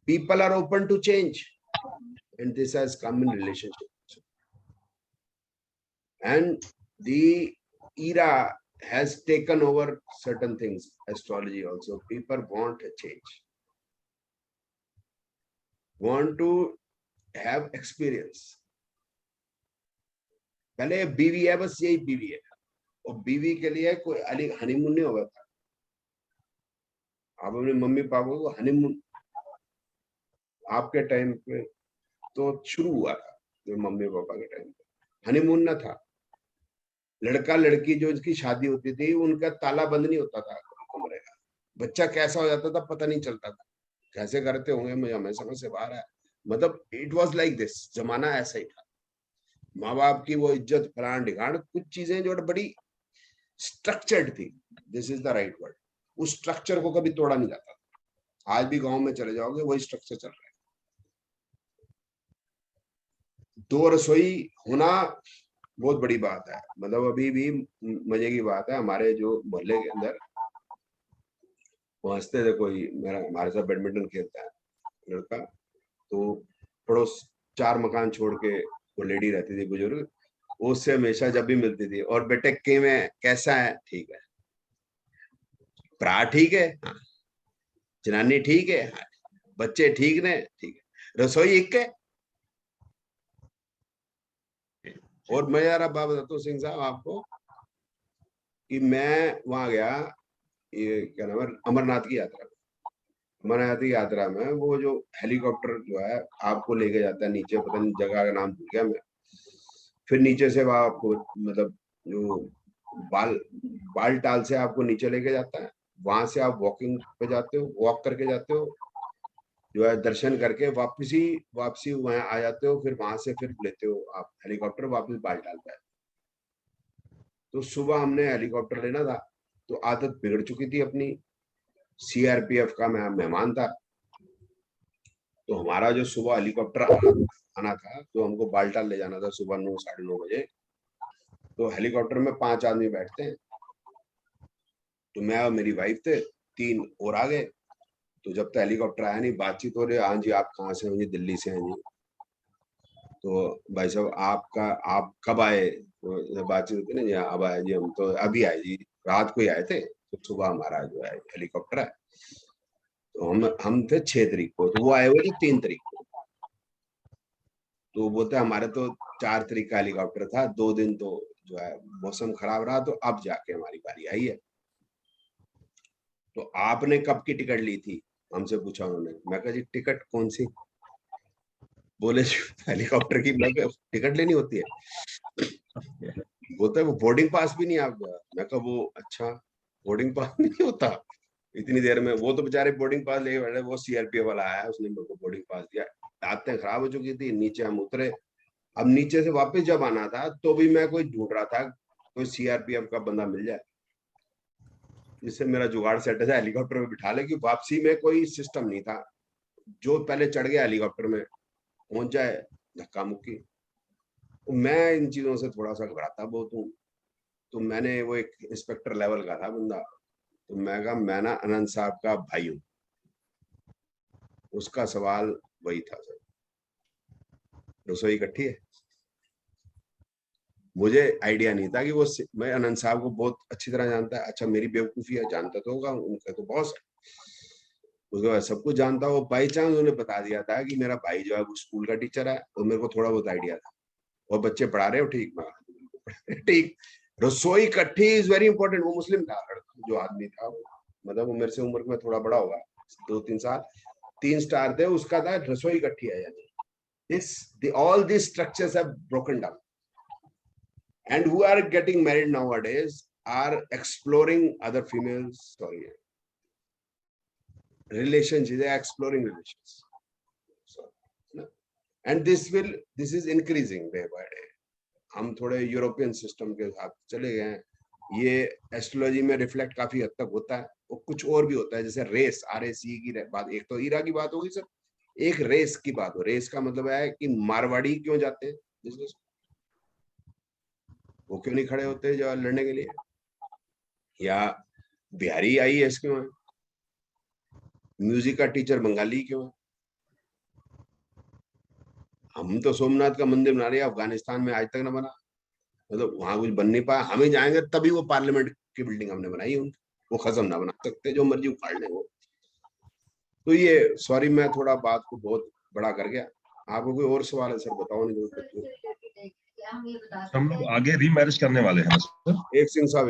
People are open to change, and this has come in relationship. And the era has taken over certain things, astrology also. People want a change, want to have experience. पहले बीवी है, बस यही बीवी है, और बीवी के लिए कोई हनीमून नहीं होगा था। आप अपने मम्मी पापा को हनीमून, आपके टाइम पे तो शुरू हुआ था, जो मम्मी पापा के टाइम पे हनीमून ना था। लड़का लड़की जो इसकी शादी होती थी उनका ताला बंद नहीं होता था कमरे का, बच्चा कैसा हो जाता था पता नहीं चलता था। कैसे करते होंगे मुझे हमें समझ से बाहर है, मतलब इट वाज लाइक दिस, जमाना ऐसा ही था। माँ बाप की वो इज्जत फलान ढिकाण, कुछ चीजें जो बड़ी स्ट्रक्चर्ड थी, this is the right word. उस स्ट्रक्चर को कभी तोड़ा नहीं जाता था। आज भी गांव में चले जाओगे वही स्ट्रक्चर चल रहा है। 2 रसोई होना बहुत बड़ी बात है, मतलब अभी भी मजे की बात है। हमारे जो मोहल्ले के अंदर हंसते थे, कोई मेरा हमारे साथ बैडमिंटन खेलता है लड़का, तो पड़ोस 4 मकान छोड़ के वो लेडी रहती थी बुजुर्ग, उससे हमेशा जब भी मिलती थी, और बेटे के में कैसा है, ठीक है, भरा ठीक है, हाँ, जनानी ठीक है, हाँ, बच्चे ठीक ने, ठीक है, रसोई एक है। और मैं यार अब बात बताता हूँ सिंह साहब आपको कि मैं वहां गया, ये क्या नाम है, अमरनाथ की यात्रा। अमरनाथ की यात्रा में वो जो हेलीकॉप्टर जो है आपको लेके जाता है नीचे, पता नहीं जगह का नाम भूल गया मैं, फिर नीचे से वह आपको मतलब जो बाल बाल टाल से आपको नीचे लेके जाता है, वहां से आप वॉकिंग पे जाते हो, वॉक करके जाते हो, जो है दर्शन करके वापसी वहां आ जाते हो, फिर वहां से फिर लेते हो आप हेलीकॉप्टर वापस बाल टाल पे। तो सुबह हमने हेलीकॉप्टर लेना था, तो आदत बिगड़ चुकी थी अपनी, सीआरपीएफ का मैं मेहमान था, तो हमारा जो सुबह हेलीकॉप्टर आना था, तो हमको बालटाल ले जाना था सुबह 9 साढ़े 9 बजे। तो हेलीकॉप्टर में 5 आदमी बैठते हैं, तो मैं और मेरी वाइफ थे, 3 और आ गए। तो जब तक हेलीकॉप्टर आया नहीं, बातचीत हो रही, हाँ जी आप कहाँ से हैं जी? दिल्ली से हैं जी। तो भाई साहब आप कब आए? तो बातचीत होती ना जी, अब आए जी, हम तो अभी आए जी, रात को ही आए थे, तो सुबह हमारा जो है हेलीकॉप्टर है। तो हम थे 6 तारीख को, तो वो आए हुए थे 3 तारीख को। तो बोलते हमारे तो 4 तारीख का हेलीकॉप्टर था, 2 दिन तो जो है मौसम खराब रहा, तो अब जाके हमारी बारी आई है। तो आपने कब की टिकट ली थी? हमसे पूछा उन्होंने। मैं कहा जी टिकट कौन सी? बोले हेलीकॉप्टर की। मैं टिकट लेनी होती है? बोलते वो बोर्डिंग पास भी नहीं आपका। मैं कहा वो अच्छा बोर्डिंग पास नहीं होता इतनी देर में? वो तो बेचारे बोर्डिंग पास लेके बैठे, वो सीआरपीएफ वाला आया, उसने मेरे को बोर्डिंग पास दिया। रातें खराब हो चुकी थी, नीचे हम उतरे। अब नीचे से वापस जब आना था, तो भी मैं कोई ढूंढ रहा था कोई सीआरपीएफ का बंदा मिल जाए, जिससे मेरा जुगाड़ सेट हो जाए, हेलीकॉप्टर में बिठा ले, कि वापसी में कोई सिस्टम नहीं था, जो पहले चढ़ गया हेलीकॉप्टर में पहुंच जाए धक्का मुक्की। तो मैं इन चीजों से थोड़ा सा घबराता बहुत हूँ। तो मैंने, वो एक इंस्पेक्टर लेवल का था बंदा, तो मैं कहा मैं ना अनंत साहब का भाई हूँ। उसका सवाल वही था, सर रसोई इकट्ठी है? मुझे आइडिया नहीं था कि वो, मैं अनंत साहब को बहुत अच्छी तरह जानता है। अच्छा मेरी बेवकूफी है, जानता तो होगा, उनका तो बॉस है, उसके बाद सब कुछ जानता हो। बाई चांस उन्हें बता दिया था कि मेरा भाई जो है वो स्कूल का टीचर है, और मेरे को थोड़ा बहुत आइडिया था, और बच्चे पढ़ा रहे हो ठीक, मैं ठीक। रसोई इकट्ठी इज वेरी इंपॉर्टेंट। वो मुस्लिम था लड़का, जो आदमी था, मतलब वो मेरे से उम्र में थोड़ा बड़ा होगा, 2-3 साल। 3 स्टार थे, उसका था रसोई इकट्ठी है, यानी all these structures have broken down, and who are getting married nowadays are exploring other females, relationships, they are exploring relations. So, and this is increasing day by day. हम थोड़े यूरोपियन सिस्टम के साथ चले गए हैं। ये astrology में reflect काफी हद तक होता है, और कुछ और भी होता है, जैसे रेस, RACE की बात, एक तो ईरा की बात होगी सर, एक रेस की बात हो। रेस का मतलब है कि मारवाड़ी क्यों जाते हैं बिजनेस, वो क्यों नहीं खड़े होते जो लड़ने के लिए, या बिहारी IAS क्यों है, म्यूजिक का टीचर बंगाली क्यों है। हम तो सोमनाथ का मंदिर बना रहे हैं, अफगानिस्तान में आज तक ना बना, मतलब वहां कुछ बन नहीं पाया। हम ही जाएंगे तभी वो पार्लियामेंट की बिल्डिंग हमने बनाई, उनकी वो खत्म ना बना सकते, जो मर्जी उखाड़ ले वो। तो ये, सॉरी मैं थोड़ा बात को बहुत बड़ा कर गया। आपको कोई और सवाल है सर, बताओ। नहीं हम लोग आगे रीमैरिज करने वाले हैं सर। एक सिंह साहब,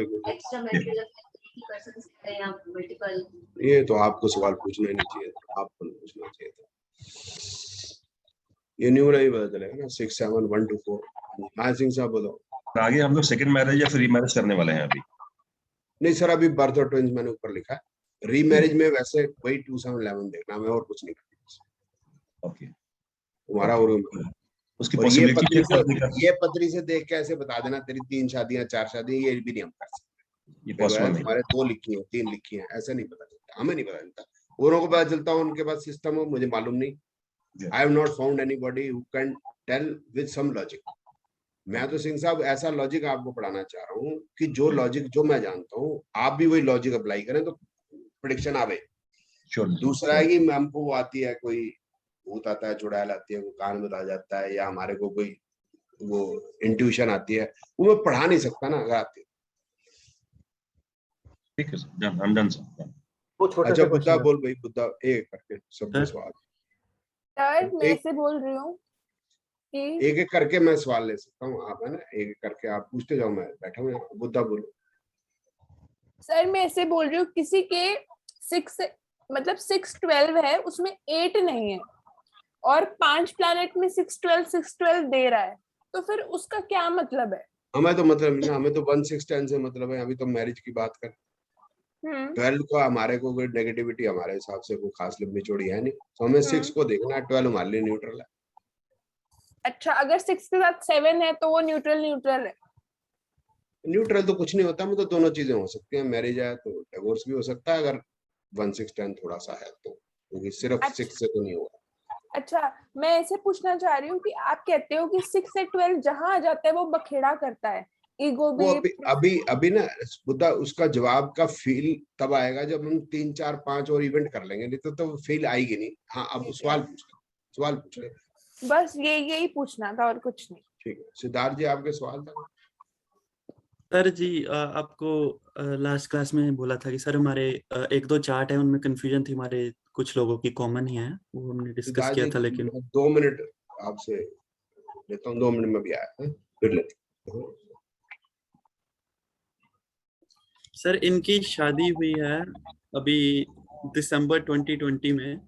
ये तो आपको सवाल पूछना ही नहीं चाहिए था, आपको नहीं पूछना चाहिए था। ये न्यूमर ही पता चलेगा ना, 6 7 1 2 4। हाँ सिंह साहब बोलो। आगे हम लोग सेकंड मैरिज या फिर रीमैरिज करने वाले हैं अभी? नहीं सर, अभी बर्थ और ट्विंस मैंने ऊपर लिखा है। रीमैरिज में वैसे वही 2 7 11 देखना, मैं और कुछ नहीं करना। ओके, तुम्हारा और उसकी और पॉसिबिलिटी ये पत्री से देख के ऐसे बता देना तेरी 3 शादियां 4 शादियां, ये भी नहीं हम कर सकते। ये पॉसिबल नहीं। तुम्हारे 2 लिखी है 3 लिखी है, ऐसा नहीं पता चलता, हमें नहीं पता चलता। औरों को पता चलता, उनके पास सिस्टम हो, मुझे मालूम नहीं। I have not found anybody who can tell with some logic. मैं तो सिंह साहब ऐसा लॉजिक आपको पढ़ाना चाह रहा हूँ कि जो लॉजिक जो मैं जानता हूँ, आप भी वही लॉजिक अप्लाई करें तो प्रेडिक्शन आवे। दूसरा है कि हमको वो आती है, कोई भूत आता है, चुड़ैल आती है, वो कान में आ जाता है, या हमारे को कोई वो इंट्यूशन आती है, वो मैं पढ़ा नहीं सकता ना अगर आती है। ठीक है सर, हम डन सर। अच्छा बुद्धा बोल भाई, बुद्धा एक करके सब सवाल। सर मैं ऐसे बोल रही हूँ कि एक एक करके मैं सवाल ले सकता हूँ, आप है ना, एक एक करके आप पूछते जाओ, मैं बैठा हूँ। बुद्धा बोलो। सर मैं ऐसे बोल रही हूँ, किसी के 6 12 है, उसमें 8 नहीं है, और 5 प्लैनेट में 6 12 दे रहा है, तो फिर उसका क्या मतलब है? हमें तो मतलब नहीं, हमें तो 1 6 10 से मतलब है। अभी तो मैरिज की बात कर, 12 का हमारे को कोई नेगेटिविटी हमारे हिसाब से कोई खास लंबी चौड़ी है नहीं, तो हमें 6 को देखना है। 12 हमारे लिए न्यूट्रल है। अच्छा, अगर 6 के साथ 7 है तो वो न्यूट्रल है? न्यूट्रल तो कुछ नहीं होता, मतलब दोनों चीजें हो सकती हैं। मैरिज है तो डिवोर्स भी हो सकता है, अगर 1 6 10 थोड़ा सा है तो, क्योंकि सिर्फ 6 से तो नहीं होगा। अच्छा, मैं ऐसे पूछना चाह रही हूँ कि आप कहते हो कि 6 से 12 जहां आ जाता है वो बखेड़ा करता है, ईगो भी। वो अभी ना बुद्धा, उसका जवाब का फील तब आएगा जब हम 3 4 5 और इवेंट कर लेंगे, नहीं तो फील आएगी नहीं। हाँ अब सवाल पूछ ले। बस यही पूछना था और कुछ नहीं। ठीक है सिद्धार्थ जी, आपके सवाल था। सर जी आपको लास्ट क्लास में बोला था कि सर हमारे 1-2 चार्ट है, उनमें कंफ्यूजन थी, हमारे कुछ लोगों की कॉमन ही है, वो हमने डिस्कस किया था। लेकिन 2 मिनट आपसे लेता हूँ, 2 मिनट में भी आया फिर लेते। सर इनकी शादी हुई है अभी दिसंबर 2020 में,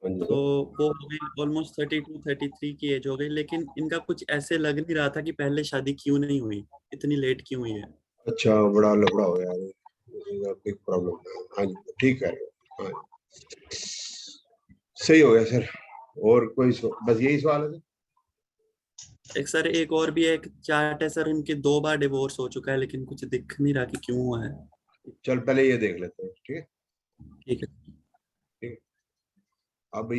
तो वो हो गई ऑलमोस्ट 32 33 की एज हो गई, लेकिन इनका कुछ ऐसे लग नहीं रहा था कि पहले शादी क्यों नहीं हुई, इतनी लेट क्यों हुई है। अच्छा, बड़ा लफड़ा हो गया, बिग प्रॉब्लम। हाँ जी ठीक है, हाँ सही हो गया सर। और कोई बस यही सवाल है एक सर एक और भी एक चार्ट है सर, उनके 2 बार डिवोर्स हो चुका है, लेकिन कुछ दिख नहीं रहा कि क्यों हुआ है। चल पहले ये देख लेते हैं, ठीक है। ठीक है। ठीक है, अब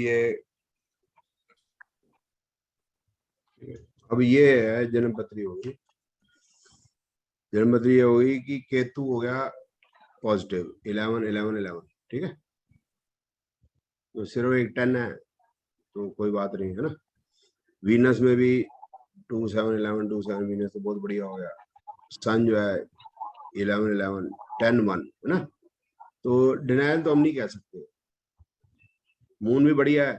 ये है जन्मपत्री होगी। जन्मपत्री ये होगी कि केतु हो गया पॉजिटिव 11 11 11, ठीक है। तो सिर्फ एक 10 है तो कोई बात नहीं है ना। वीनस में भी 2 7 11 2 7 वीनस तो बहुत बढ़िया हो गया। सन जो है 11 11 10 1 है ना। तो डिनाइल तो हम नहीं कह सकते। मून भी बढ़िया है।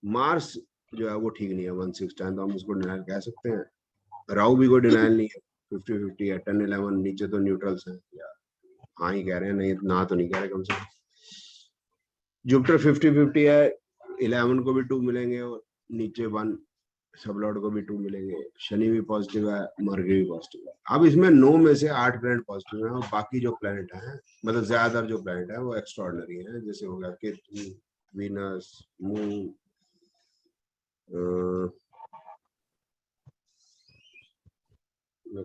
मार्स जो है वो ठीक नहीं है 1 6 10, तो हम उसको डिनाइल कह सकते हैं। राहु भी कोई डिनाइल नहीं है, 50 50 है। 10 11 नीचे तो न्यूट्रल्स हैं या हाँ ही कह रहे हैं, नहीं ना तो नहीं कह रहे कम से कम। जुपिटर 50 50 है, 11 को भी 2 मिलेंगे और नीचे 1, सब लॉर्ड को भी 2 मिलेंगे। शनि भी पॉजिटिव है, मरकरी भी पॉजिटिव है। अब इसमें 9 में से 8 प्लैनेट पॉजिटिव है और बाकी जो प्लैनेट हैं, मतलब ज्यादातर जो प्लैनेट है वो एक्स्ट्राऑर्डिनरी है। जैसे हो गया Ketu, Venus, moon,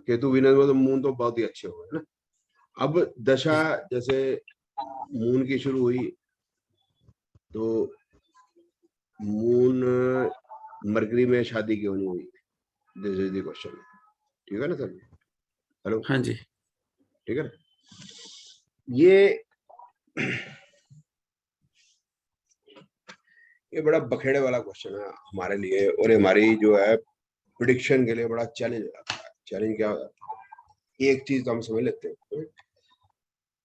Ketu Venus में तो मून तो बहुत ही अच्छे हो गए ना। अब दशा जैसे मून की शुरू हुई तो मून मरकरी में शादी क्यों नहीं हुई, दिस इज द क्वेश्चन। ठीक है ना सर? हेलो, हाँ जी। ठीक है ना? ये बड़ा बखेड़े वाला क्वेश्चन है हमारे लिए, और हमारी जो है प्रिडिक्शन के लिए बड़ा चैलेंज हो जाता है। चैलेंज क्या होता है, एक चीज तो हम समझ लेते हैं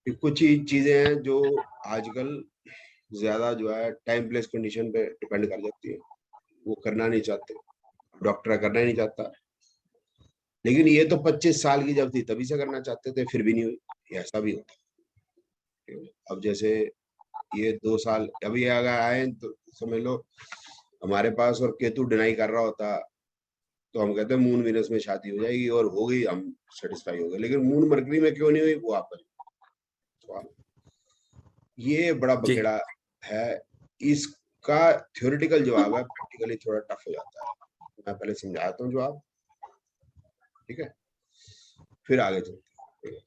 कि कुछ ही चीजें हैं जो आजकल ज्यादा जो है टाइम प्लेस कंडीशन पे डिपेंड कर जाती है। वो करना नहीं चाहते, डॉक्टर करना ही नहीं चाहता। लेकिन ये तो 25 साल की जब थी तभी से करना चाहते थे, फिर भी नहीं हुई, ऐसा भी होता है। अब जैसे ये 2 साल अभी अगर आए तो समझ लो हमारे पास, और केतु डिनाई कर रहा होता तो हम कहते हैं मून वीनस में शादी हो जाएगी, और हो गई, हम सेटिस्फाई हो गए। लेकिन मून मरकरी में क्यों नहीं हुई, वो आप सवाल। ये बड़ा जी बखेड़ा है। इसका थ्योरेटिकल जवाब है, प्रैक्टिकली थोड़ा टफ हो जाता है। मैं पहले समझाता हूँ जवाब, ठीक है, फिर आगे चलते हैं।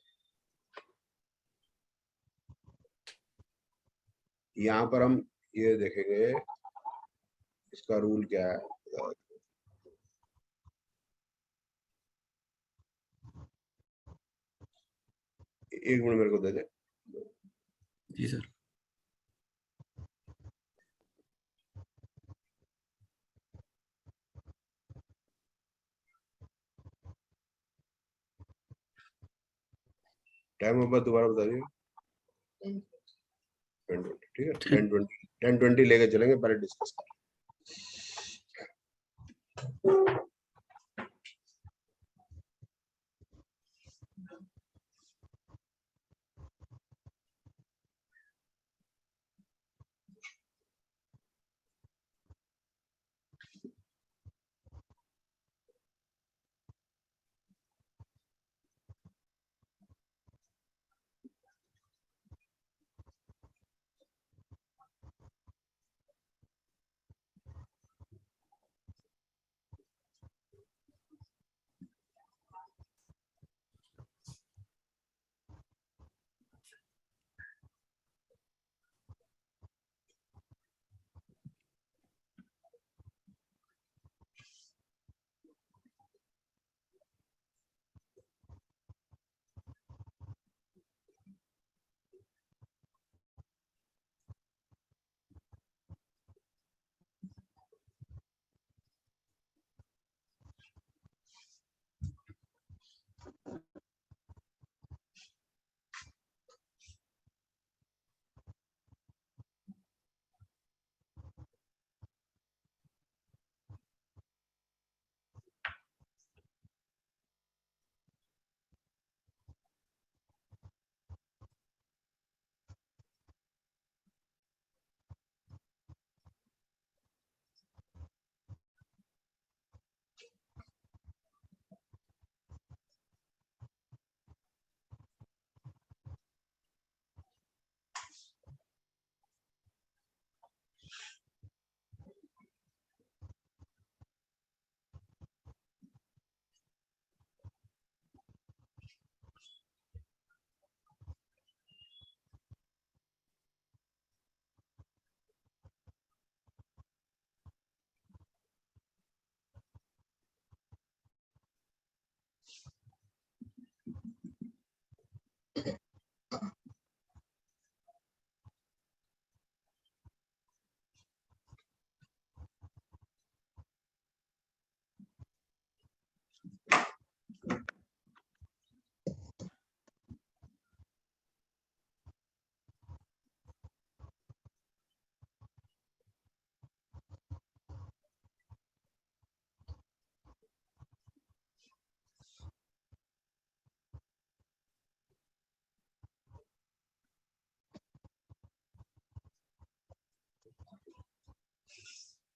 यहाँ पर हम ये देखेंगे इसका रूल क्या है। एक मिनट मेरे को दे दे। जी सर। टाइम नंबर दोबारा बता दिए। 10 20, ठीक है। 10 20 लेके चलेंगे, पहले डिस्कस कर।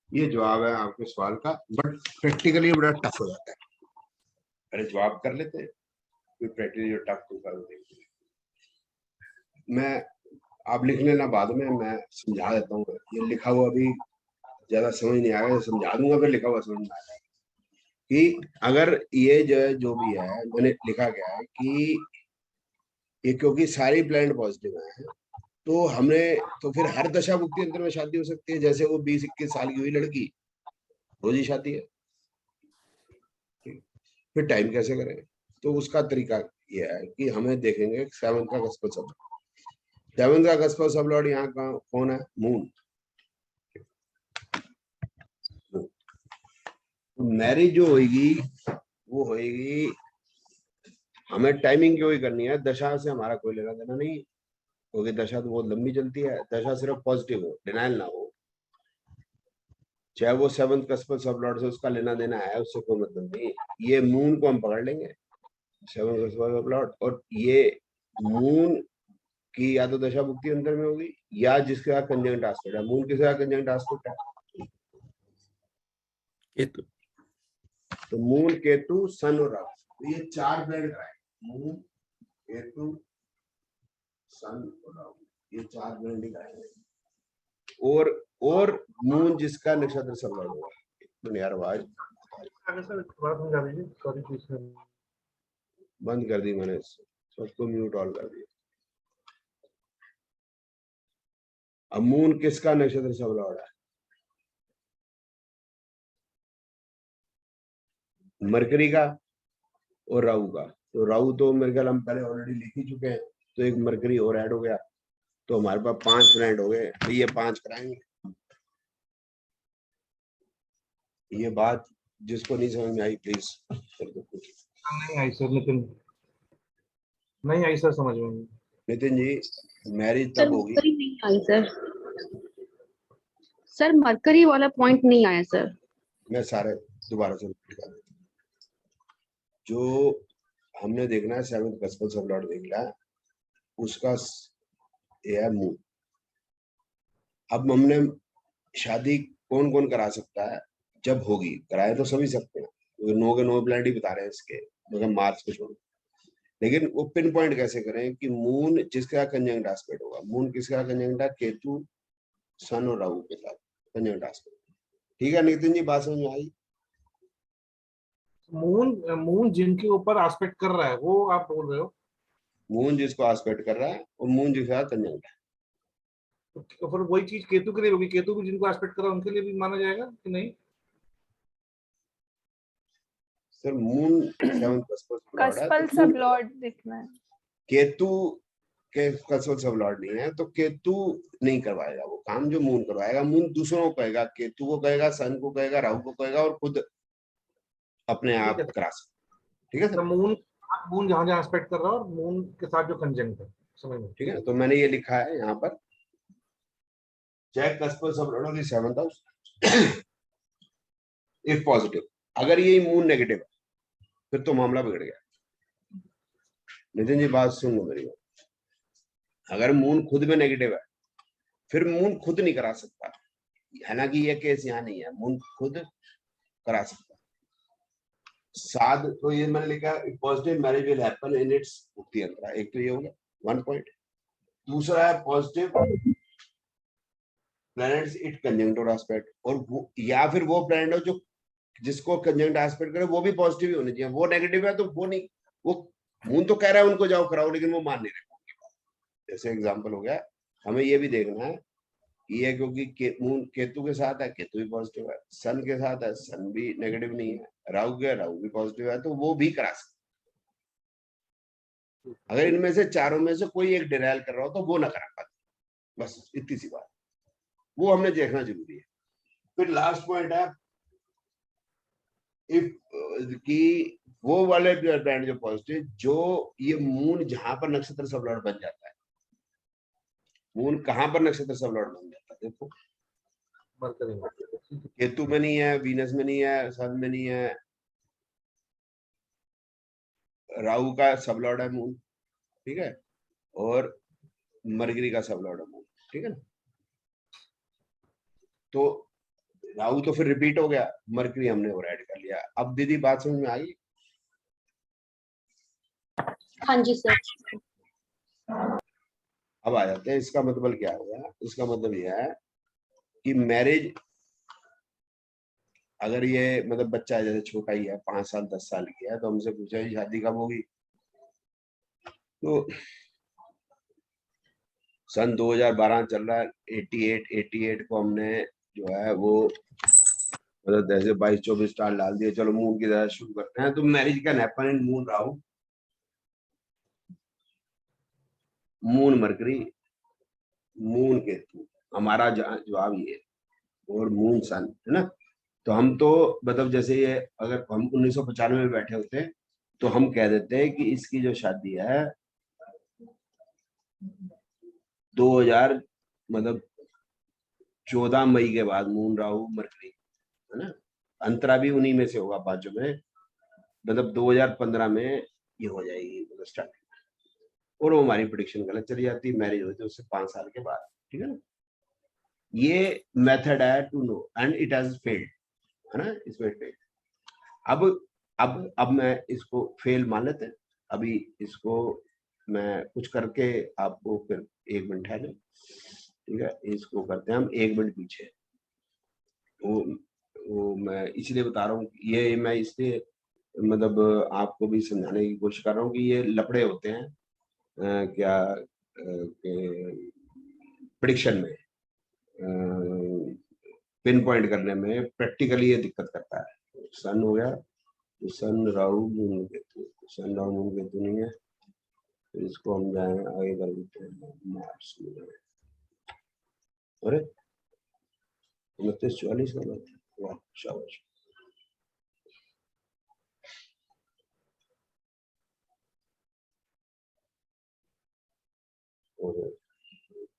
ये जवाब है आपके सवाल का, बट प्रैक्टिकली बड़ा टफ हो जाता है। अरे जवाब कर लेते हैं, फिर प्रैक्टिकली जो टफ होगा वो देखते हैं। मैं आप लिख लेना बाद में, मैं समझा देता हूँ। ये लिखा हुआ भी ज्यादा समझ नहीं आएगा, समझा दूंगा फिर लिखा हुआ समझ में आ जाएगा। कि अगर ये जो भी है मैंने लिखा गया है कि ये क्योंकि सारी प्लैनेट पॉजिटिव है, तो हमें तो फिर हर दशा भुक्ति अंतर में शादी हो सकती है। जैसे वो 20-21 साल की हुई लड़की, रोज ही शादी है, फिर टाइम कैसे करें? तो उसका तरीका ये है कि हमें देखेंगे 7 का कस्पर सब, 7 का कस्पर सब लॉर्ड यहाँ का कौन है? मून। मैरिज जो होगी वो होगी, हमें टाइमिंग क्यों ही करनी है, दशा से हमारा कोई लेना देना नहीं, क्योंकि दशा तो बहुत लंबी चलती है। दशा सिर्फ पॉजिटिव हो, डिनाइल ना हो, चाहे वो 7th कस्पर सब लॉर्ड से उसका लेना देना है, उससे कोई मतलब नहीं। ये मून को हम पकड़ लेंगे 7th कस्पर सब लॉर्ड, और ये मून की या तो दशा भुक्ति अंतर में होगी या जिसके साथ कंजंक्ट आस्पेक्ट है। मून किसके साथ कंजंक्ट आस्पेक्ट है? केतु। तो मून, केतु, सन और राहु, तो ये 4 प्लैनेट है। मून, केतु, सन और राहु, ये 4 प्लैनेट है। और मून जिसका नक्षत्र सब लॉर्ड होगा। तो यार आवाज बंद कर दी मैंने, सबको म्यूट ऑल कर दिया। अब मून किसका नक्षत्र सब लॉर्ड है? मरकरी का और राहु का। तो राहु तो मेरे ख्याल हम पहले ऑलरेडी लिख ही चुके हैं, तो एक मरकरी और ऐड हो गया, तो हमारे पास 5 प्लैनेट हो गए। तो ये 5 कराएंगे। ये बात जिसको नहीं समझ में आई प्लीज कर दो कुछ। नहीं आई सर, नितिन नहीं आई सर समझ में। नितिन जी, मैरिज सर तब होगी। मरकरी नहीं आई सर मरकरी वाला पॉइंट नहीं आया सर। मैं सारे दोबारा से लिखा देता हूं। जो हमने देखना है 7th कस्पर सब लॉर्ड देखना है, उसका ये है मून। अब हमने शादी कौन कौन करा सकता है? जब होगी, कराए तो सभी सकते हैं, तो 9 के 9 प्लैनेट ही बता रहे हैं इसके, मगर मार्च को छोड़। लेकिन वो पिन पॉइंट कैसे करें कि मून जिसका कंजंक्ट आस्पेक्ट होगा। मून किसका कंजंक्ट है? केतु, सन और राहु के साथ कंजंक्ट आस्पेक्ट। ठीक है नितिन जी, बात समझ में आई? मून जिनके ऊपर एस्पेक्ट कर रहा है वो आप बोल रहे हो? मून जिसको आस्पेक्ट कर रहा है और मून जिसके साथ कंजंक्ट है। तो फिर वही चीज केतु के लिए होगी, केतु भी जिनको एस्पेक्ट कर रहा है उनके लिए भी माना जाएगा कि नहीं? सर मून 7th कस्पल सब लॉर्ड दिखना है। केतु के कस्पल सब लॉर्ड नहीं है, तो केतु नहीं करवाएगा वो काम जो मून करवाएगा। मून दूसरों को कहेगा, केतु को कहेगा, सन को कहेगा, राहु को कहेगा, और खुद अपने आप करा सकता। ठीक है सर? मून जहां जहां एस्पेक्ट कर रहा है और मून के साथ जो कंजंक्ट है, समझ में? ठीक है, तो मैंने ये लिखा है यहाँ पर, चाहे कस्पल सब लॉर्ड की 7th हाउस इफ पॉजिटिव। अगर ये मून नेगेटिव है फिर तो मामला बिगड़ गया। नितिन जी बात सुन लो मेरी। अगर मून खुद में नेगेटिव है फिर मून खुद नहीं करा सकता। हालांकि ये केस यहाँ नहीं है, मून खुद करा सकता। साध तो ये मैंने लिखा positive marriage will happen in its भुक्ति अंतरा। एक तो ये हो गया 1 पॉइंट। दूसरा है पॉजिटिव प्लैनेट्स इट कंजंक्ट और एस्पेक्ट, और वो या फिर वो प्लैनेट हो जो जिसको कंजंक्ट एस्पेक्ट करे वो भी पॉजिटिव ही होने चाहिए। वो नेगेटिव है तो वो नहीं, वो मून तो कह रहा है उनको जाओ कराओ, लेकिन वो मान नहीं रहे। जैसे एग्जांपल हो गया, हमें ये भी देखना है ये क्योंकि मून केतु के साथ है, केतु भी पॉजिटिव है, सन के साथ है, सन भी नेगेटिव नहीं है, राहु के राहु भी पॉजिटिव है, तो वो भी करा सकते। अगर इनमें से चारों में से कोई एक डिराइल कर रहा हो तो वो ना करा पाते। बस इतनी सी बात, वो हमने देखना जरूरी है। फिर लास्ट पॉइंट है इफ कि वो वाले प्लैनेट जो पॉजिटिव, जो ये मून जहां पर नक्षत्र सब लॉर्ड बन जाता है। मून कहां पर नक्षत्र सब लॉर्ड बन जाता है? देखो केतु में नहीं है, वीनस में नहीं है, सन में नहीं है, राहु का सब लॉर्ड है मून, ठीक है, और मरकरी का सब लॉर्ड है मून, ठीक है ना? तो राहु तो फिर रिपीट हो गया, मरकरी हमने और ऐड कर लिया। अब दीदी बात समझ में आई? हाँ जी सर। अब आ जाते हैं, इसका मतलब क्या हुआ? इसका मतलब यह है कि मैरिज, अगर ये मतलब बच्चा जैसे छोटा ही है, 5 साल 10 साल की है, तो हमसे पूछा जी शादी कब होगी, तो सन 2012 चल रहा है, 88 को हमने जो है वो मतलब जैसे 22-24 स्टार डाल दिए, चलो मून की तरह शुरू करते हैं। तो marriage can happen in moon Rahu, moon mercury, moon Ketu, हमारा जवाब ये है, और मून सन, है ना। तो हम तो मतलब जैसे ये अगर हम 1995 में बैठे होते तो हम कह देते हैं कि इसकी जो शादी है 2000 मतलब 14 मई के बाद, मून राहु मरकरी, है ना, अंतरा भी उन्हीं में से होगा पांचों में, मतलब 2015 में ये हो जाएगी मतलब स्टार्टिंग, और वो हमारी प्रेडिक्शन गलत चली जाती है, मैरिज होती है उससे 5 साल के बाद, ठीक है ना। ये मेथड है to know and it has failed, है ना, इसमें फेल। अब मैं इसको फेल मान लेते हैं, अभी इसको मैं कुछ करके आपको फिर 1 मिनट है, ठीक है, इसको करते हैं हम 1 मिनट पीछे। वो मैं इसलिए बता रहा हूँ, ये मैं इसलिए मतलब आपको भी समझाने की कोशिश कर रहा हूँ कि ये लफड़े होते हैं क्या प्रेडिक्शन में, पिन पॉइंट करने में प्रैक्टिकली ये दिक्कत करता है। सन हो गया, तो सन राहु मून केतु, सन राहु मून केतु नहीं है, तो इसको हम जाए आगे कर देते हैं मार्च में। अरे 29-44 का बात, वाह शाबाश।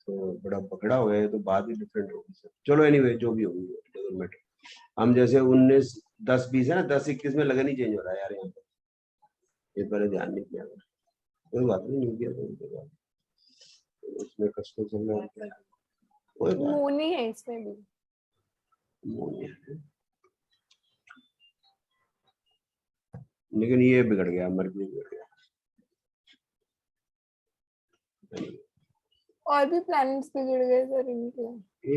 तो बड़ा पकड़ा हुआ है, तो बात ही डिफरेंट होगी सर। चलो एनीवे जो भी होगी डजंट मैटर। हम जैसे 19 10 20 है ना, 10 21 में लगन ही चेंज हो रहा है यार यहाँ पे, ये पहले ध्यान नहीं किया, कोई बात नहीं किया तो उसमें कष्ट चल रहा है, कोई बात मून ही है इसमें भी। नहीं, लेकिन ये बिगड़ गया, मरकरी बिगड़ गया। और भी प्लैनेट्स बिगड़ गए सर इनके।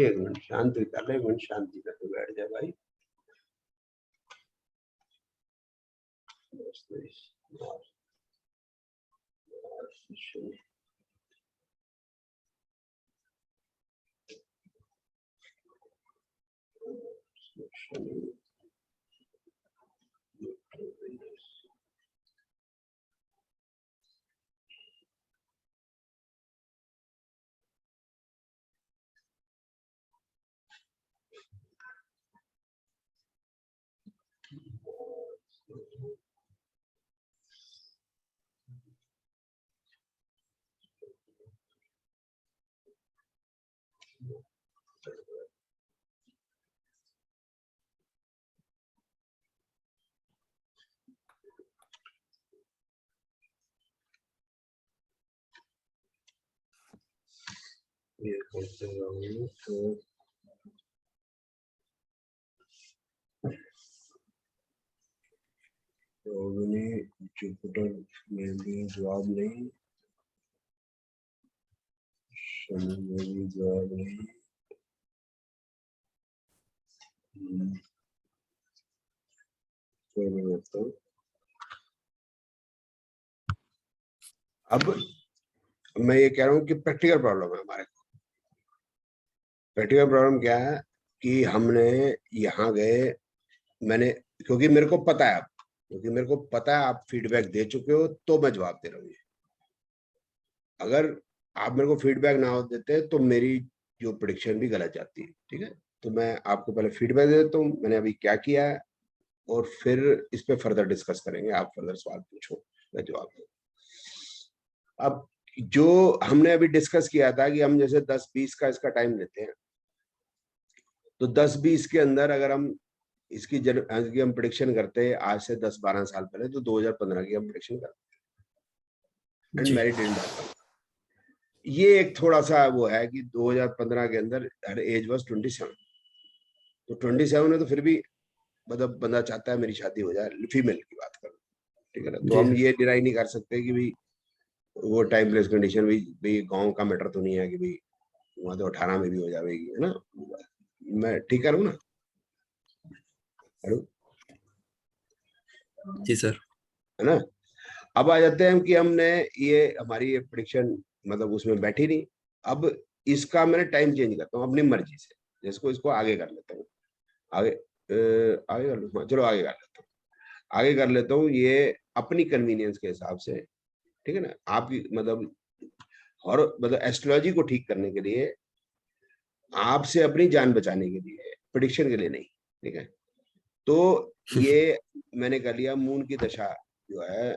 1 मिनट शांति कर ले, 1 मिनट शांति करके बैठ जा भाई। ये करते रहूं तो जुपिटर में भी जवाब नहीं, शनि में भी जवाब नहीं, कोई नहीं होता। अब मैं ये कह रहा हूँ कि प्रैक्टिकल प्रॉब्लम है हमारे को। प्रैक्टिकल प्रॉब्लम क्या है कि हमने यहाँ गए, मैंने क्योंकि मेरे को पता है, क्योंकि मेरे को पता है आप फीडबैक दे चुके हो, तो मैं जवाब दे रहा हूँ। अगर आप मेरे को फीडबैक ना हो देते तो मेरी जो प्रेडिक्शन भी गलत जाती है, ठीक है। तो मैं आपको पहले फीडबैक दे देता हूँ मैंने अभी क्या किया है, और फिर इस पे फर्दर डिस्कस करेंगे। आप फर्दर सवाल पूछो, मैं जवाब दूँ। अब जो हमने अभी डिस्कस किया था कि हम जैसे 10-20 का इसका टाइम लेते हैं, तो 10-20 के अंदर अगर हम इसकी हम प्रेडिक्शन करते हैं आज से 10-12 साल पहले, तो 2015 की हम प्रेडिक्शन करते हैं। मैरिड इन ये एक थोड़ा सा वो है कि 2015 के अंदर हर एज वाज 27, तो 27 में तो फिर भी मतलब बंदा चाहता है मेरी शादी हो जाए, फीमेल की बात करो, ठीक है ना। तो हम ये डिनाई नहीं कर सकते कि भाई वो टाइम प्लेस कंडीशन भी गांव का मैटर तो नहीं है कि भाई वहां तो 18 में भी हो जाएगी, है ना। मैं ठीक करूँ ना? हेलो जी सर। है ना। अब आ जाते हैं कि हमने ये हमारी ये प्रेडिक्शन मतलब उसमें बैठी नहीं। अब इसका मैंने टाइम चेंज करता हूँ अपनी मर्जी से, जिसको इसको आगे कर लेता हूँ, आगे आगे कर लूँ, चलो आगे कर लेता हूँ, आगे कर लेता हूँ ये अपनी कन्वीनियंस के हिसाब से, ठीक है ना। आपकी मतलब और मतलब एस्ट्रोलॉजी को ठीक करने के लिए, आपसे अपनी जान बचाने के लिए, प्रेडिक्शन के लिए नहीं, ठीक है। तो ये मैंने कर लिया मून की दशा जो है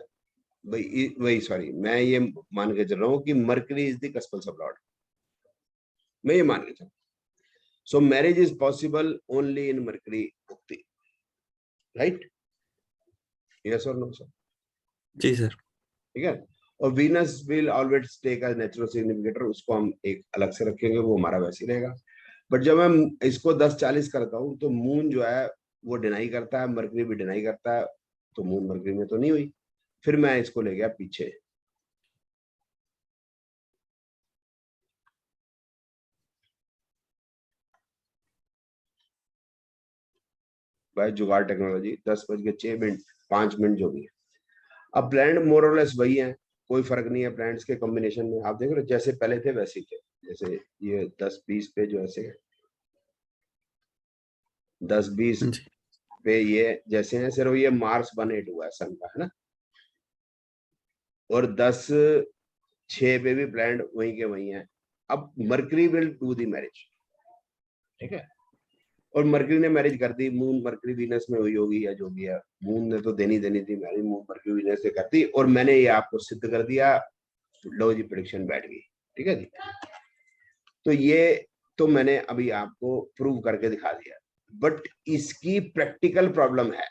वही सॉरी मैं ये मान के चल रहा हूँ कि मरकरी इज द कस्पल सब लॉर्ड, मैं ये मान के चल। So marriage is possible only in Mercury bhukti, right? Yes और नो सर? जी सर। ठीक है। और Venus will always take as natural significator, उसको हम एक अलग से रखेंगे, वो हमारा वैसे ही रहेगा। बट जब मैं इसको 10-40 करता हूँ तो मून जो है वो डिनाई करता है, मरकरी भी डिनाई करता है, तो मून मरकरी में तो नहीं हुई। फिर मैं इसको ले गया पीछे, बाय जुगाड़ टेक्नोलॉजी 10:06 5 जो भी है। अब प्लैनेट मोर और लेस वही है, कोई फर्क नहीं है प्लैनेट्स के कॉम्बिनेशन में। आप देख रहे हो जैसे पहले थे वैसे ही थे, जैसे ये 10-20 पे जो ऐसे है, 10-20 पे ये जैसे हैं, सिर्फ ये मार्स 1-8 हुआ है सन का, है ना। और 10-6 पे भी प्लैनेट वहीं के वहीं है। अब mercury will do the marriage, ठीक है। और मरकरी ने मैरिज कर दी, मून मरकरी वीनस में हुई होगी या जो भी है, मून ने तो देनी थी मैरिज, मून मरकरी वीनस से कर दी, और मैंने ये आपको सिद्ध कर दिया, लो जी प्रेडिक्शन बैठ गई, ठीक है जी। तो ये तो मैंने अभी आपको प्रूव करके दिखा दिया, बट इसकी प्रैक्टिकल प्रॉब्लम है।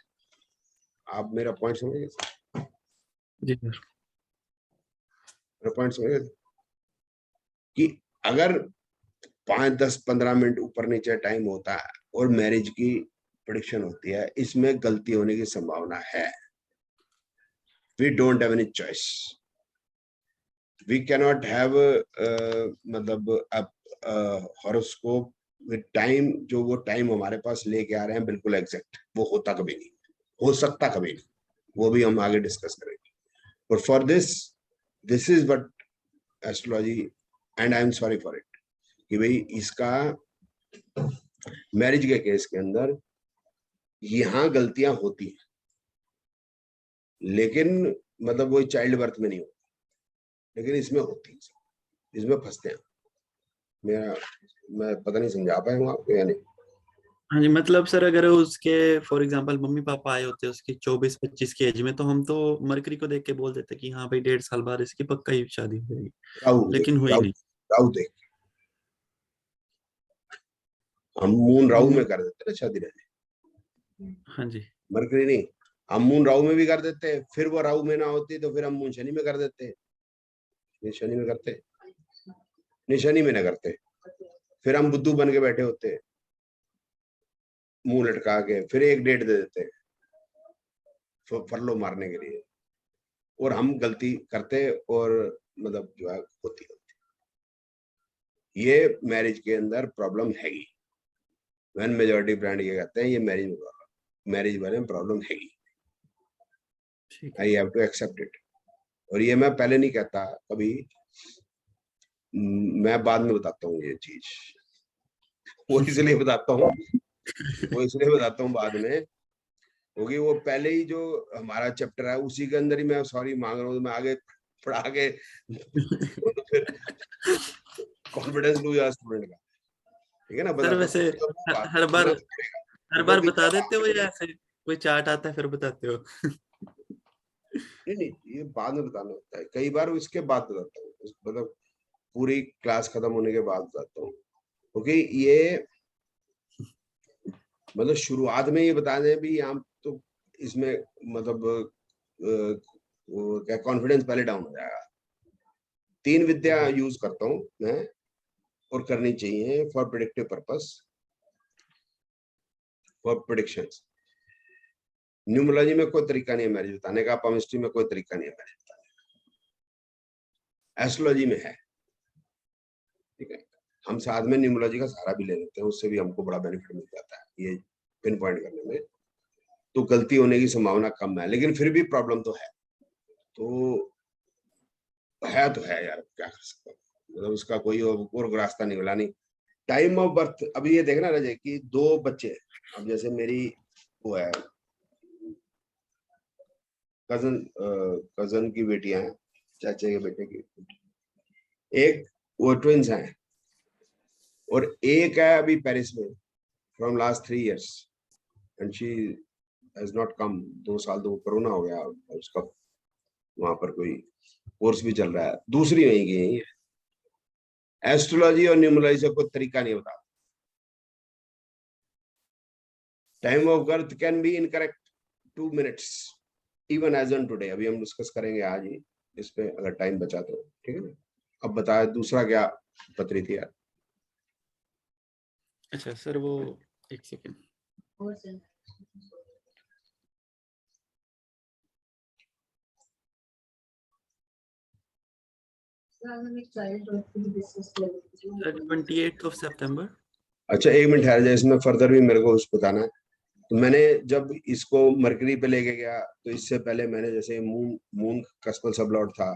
आप मेरा पॉइंट समझिए? जी सर। मेरा पॉइंट समझिए कि अगर 5-10-15 मिनट ऊपर नीचे टाइम होता है और मैरिज की प्रेडिक्शन होती है, इसमें गलती होने की संभावना है। We don't have any choice, we cannot have मतलब हॉरोस्कोप विद टाइम, जो वो टाइम हमारे पास लेके आ रहे हैं बिल्कुल एग्जैक्ट, वो होता कभी नहीं, हो सकता कभी नहीं, वो भी हम आगे डिस्कस करेंगे। और for this is what astrology, and I am sorry for it, कि भाई इसका मैरिज के केस के अंदर यहाँ गलतियां होती हैं, लेकिन मतलब वो चाइल्ड बर्थ में नहीं होती, लेकिन इसमें होती है, इसमें फंसते हैं। मैं पता नहीं समझा पाया हूँ आपको या नहीं। हाँ जी, मतलब सर अगर उसके फॉर एग्जांपल मम्मी पापा आए होते उसकी 24-25 की एज में, तो हम तो मरकरी को देख के बोल देते कि हाँ भाई 1.5 साल बाद इसकी पक्का ही शादी हो जाएगी, राहु लेकिन हुई नहीं। राहु देख हम मून राहु में मून, कर देते ना शादी रहने, हाँ जी। मरकरी नहीं। हम मून राहु में भी कर देते, फिर वो राहु में ना होती तो फिर हम मून शनि में कर देते, शनि में करते नहीं, शनि में ना करते, फिर हम बुद्धू बन के बैठे होते मुंह लटका के, फिर एक डेट दे देते फरलो मारने के लिए, और हम गलती करते और मतलब जो है होती ये मैरिज के अंदर प्रॉब्लम हैगी। वैन मेजॉरिटी ब्रांड ये कहते हैं ये मैरिज वाले में प्रॉब्लम हैगी, I have to accept it. और ये मैं पहले नहीं कहता कभी, मैं बाद में बताता हूँ ये चीज, वो इसलिए बताता हूँ बाद में, क्योंकि वो पहले ही जो हमारा चैप्टर है उसी के अंदर ही मैं सॉरी मांग रहा हूँ, मैं आगे पढ़ा के फिर कॉन्फिडेंस लूज स्टूडेंट का, ठीक है ना। सर वैसे हर बार बता देते हो या ऐसे कोई चार्ट आता है फिर बताते हो? नहीं, ये बाद में बताना होता है, कई बार इसके बाद बताता हूँ, मतलब पूरी क्लास खत्म होने के बाद बताता हूँ, क्योंकि ये मतलब शुरुआत में ये बता दें भी हम तो इसमें मतलब क्या कॉन्फिडेंस पहले डाउन हो जाएगा। 3 विद्या यूज करता हूँ मैं, और करनी चाहिए for predictive purpose. For predictions. Numerology में कोई तरीका नहीं है मैरिज बताने का, पामिस्ट्री में कोई तरीका नहीं है मैरिज बताने का, एस्ट्रोलॉजी में है। ठीक है, हम साथ में न्यूमरोलॉजी का सहारा भी ले लेते हैं, उससे भी हमको बड़ा बेनिफिट मिल जाता है ये पिन पॉइंट करने में। तो गलती होने की संभावना कम है, लेकिन फिर भी प्रॉब्लम तो है। तो है यार, क्या कर सकते हैं, मतलब उसका कोई और रास्ता निकला नहीं। टाइम ऑफ बर्थ, अभी ये देखना रहे कि 2 बच्चे, अब जैसे मेरी वो है कजन की बेटियां हैं, चाचे के बेटे की, एक वो ट्विंस हैं, और एक है अभी पेरिस में from last 3 years and she has not come. 2 साल तो कोरोना हो गया, उसका वहां पर कोई कोर्स भी चल रहा है, दूसरी वहीं की है। एस्ट्रोलॉजी और न्यूमरोलॉजी से कोई तरीका नहीं बता। Time of birth can be incorrect 2 minutes even as on today. अभी हम डिस्कस करेंगे आज ही इस पे, अगर टाइम बचा तो। ठीक है ना, अब बताया दूसरा क्या बता रही थी यार? अच्छा सर, वो एक सेकेंड। Sir 28 September। अच्छा, 1 मिनट ठहर जाए, इसमें फर्दर भी मेरे को कुछ बताना है। तो मैंने जब इसको मरकरी पे लेके गया, तो इससे पहले मैंने जैसे मून कस्पल सबलॉर्ड था,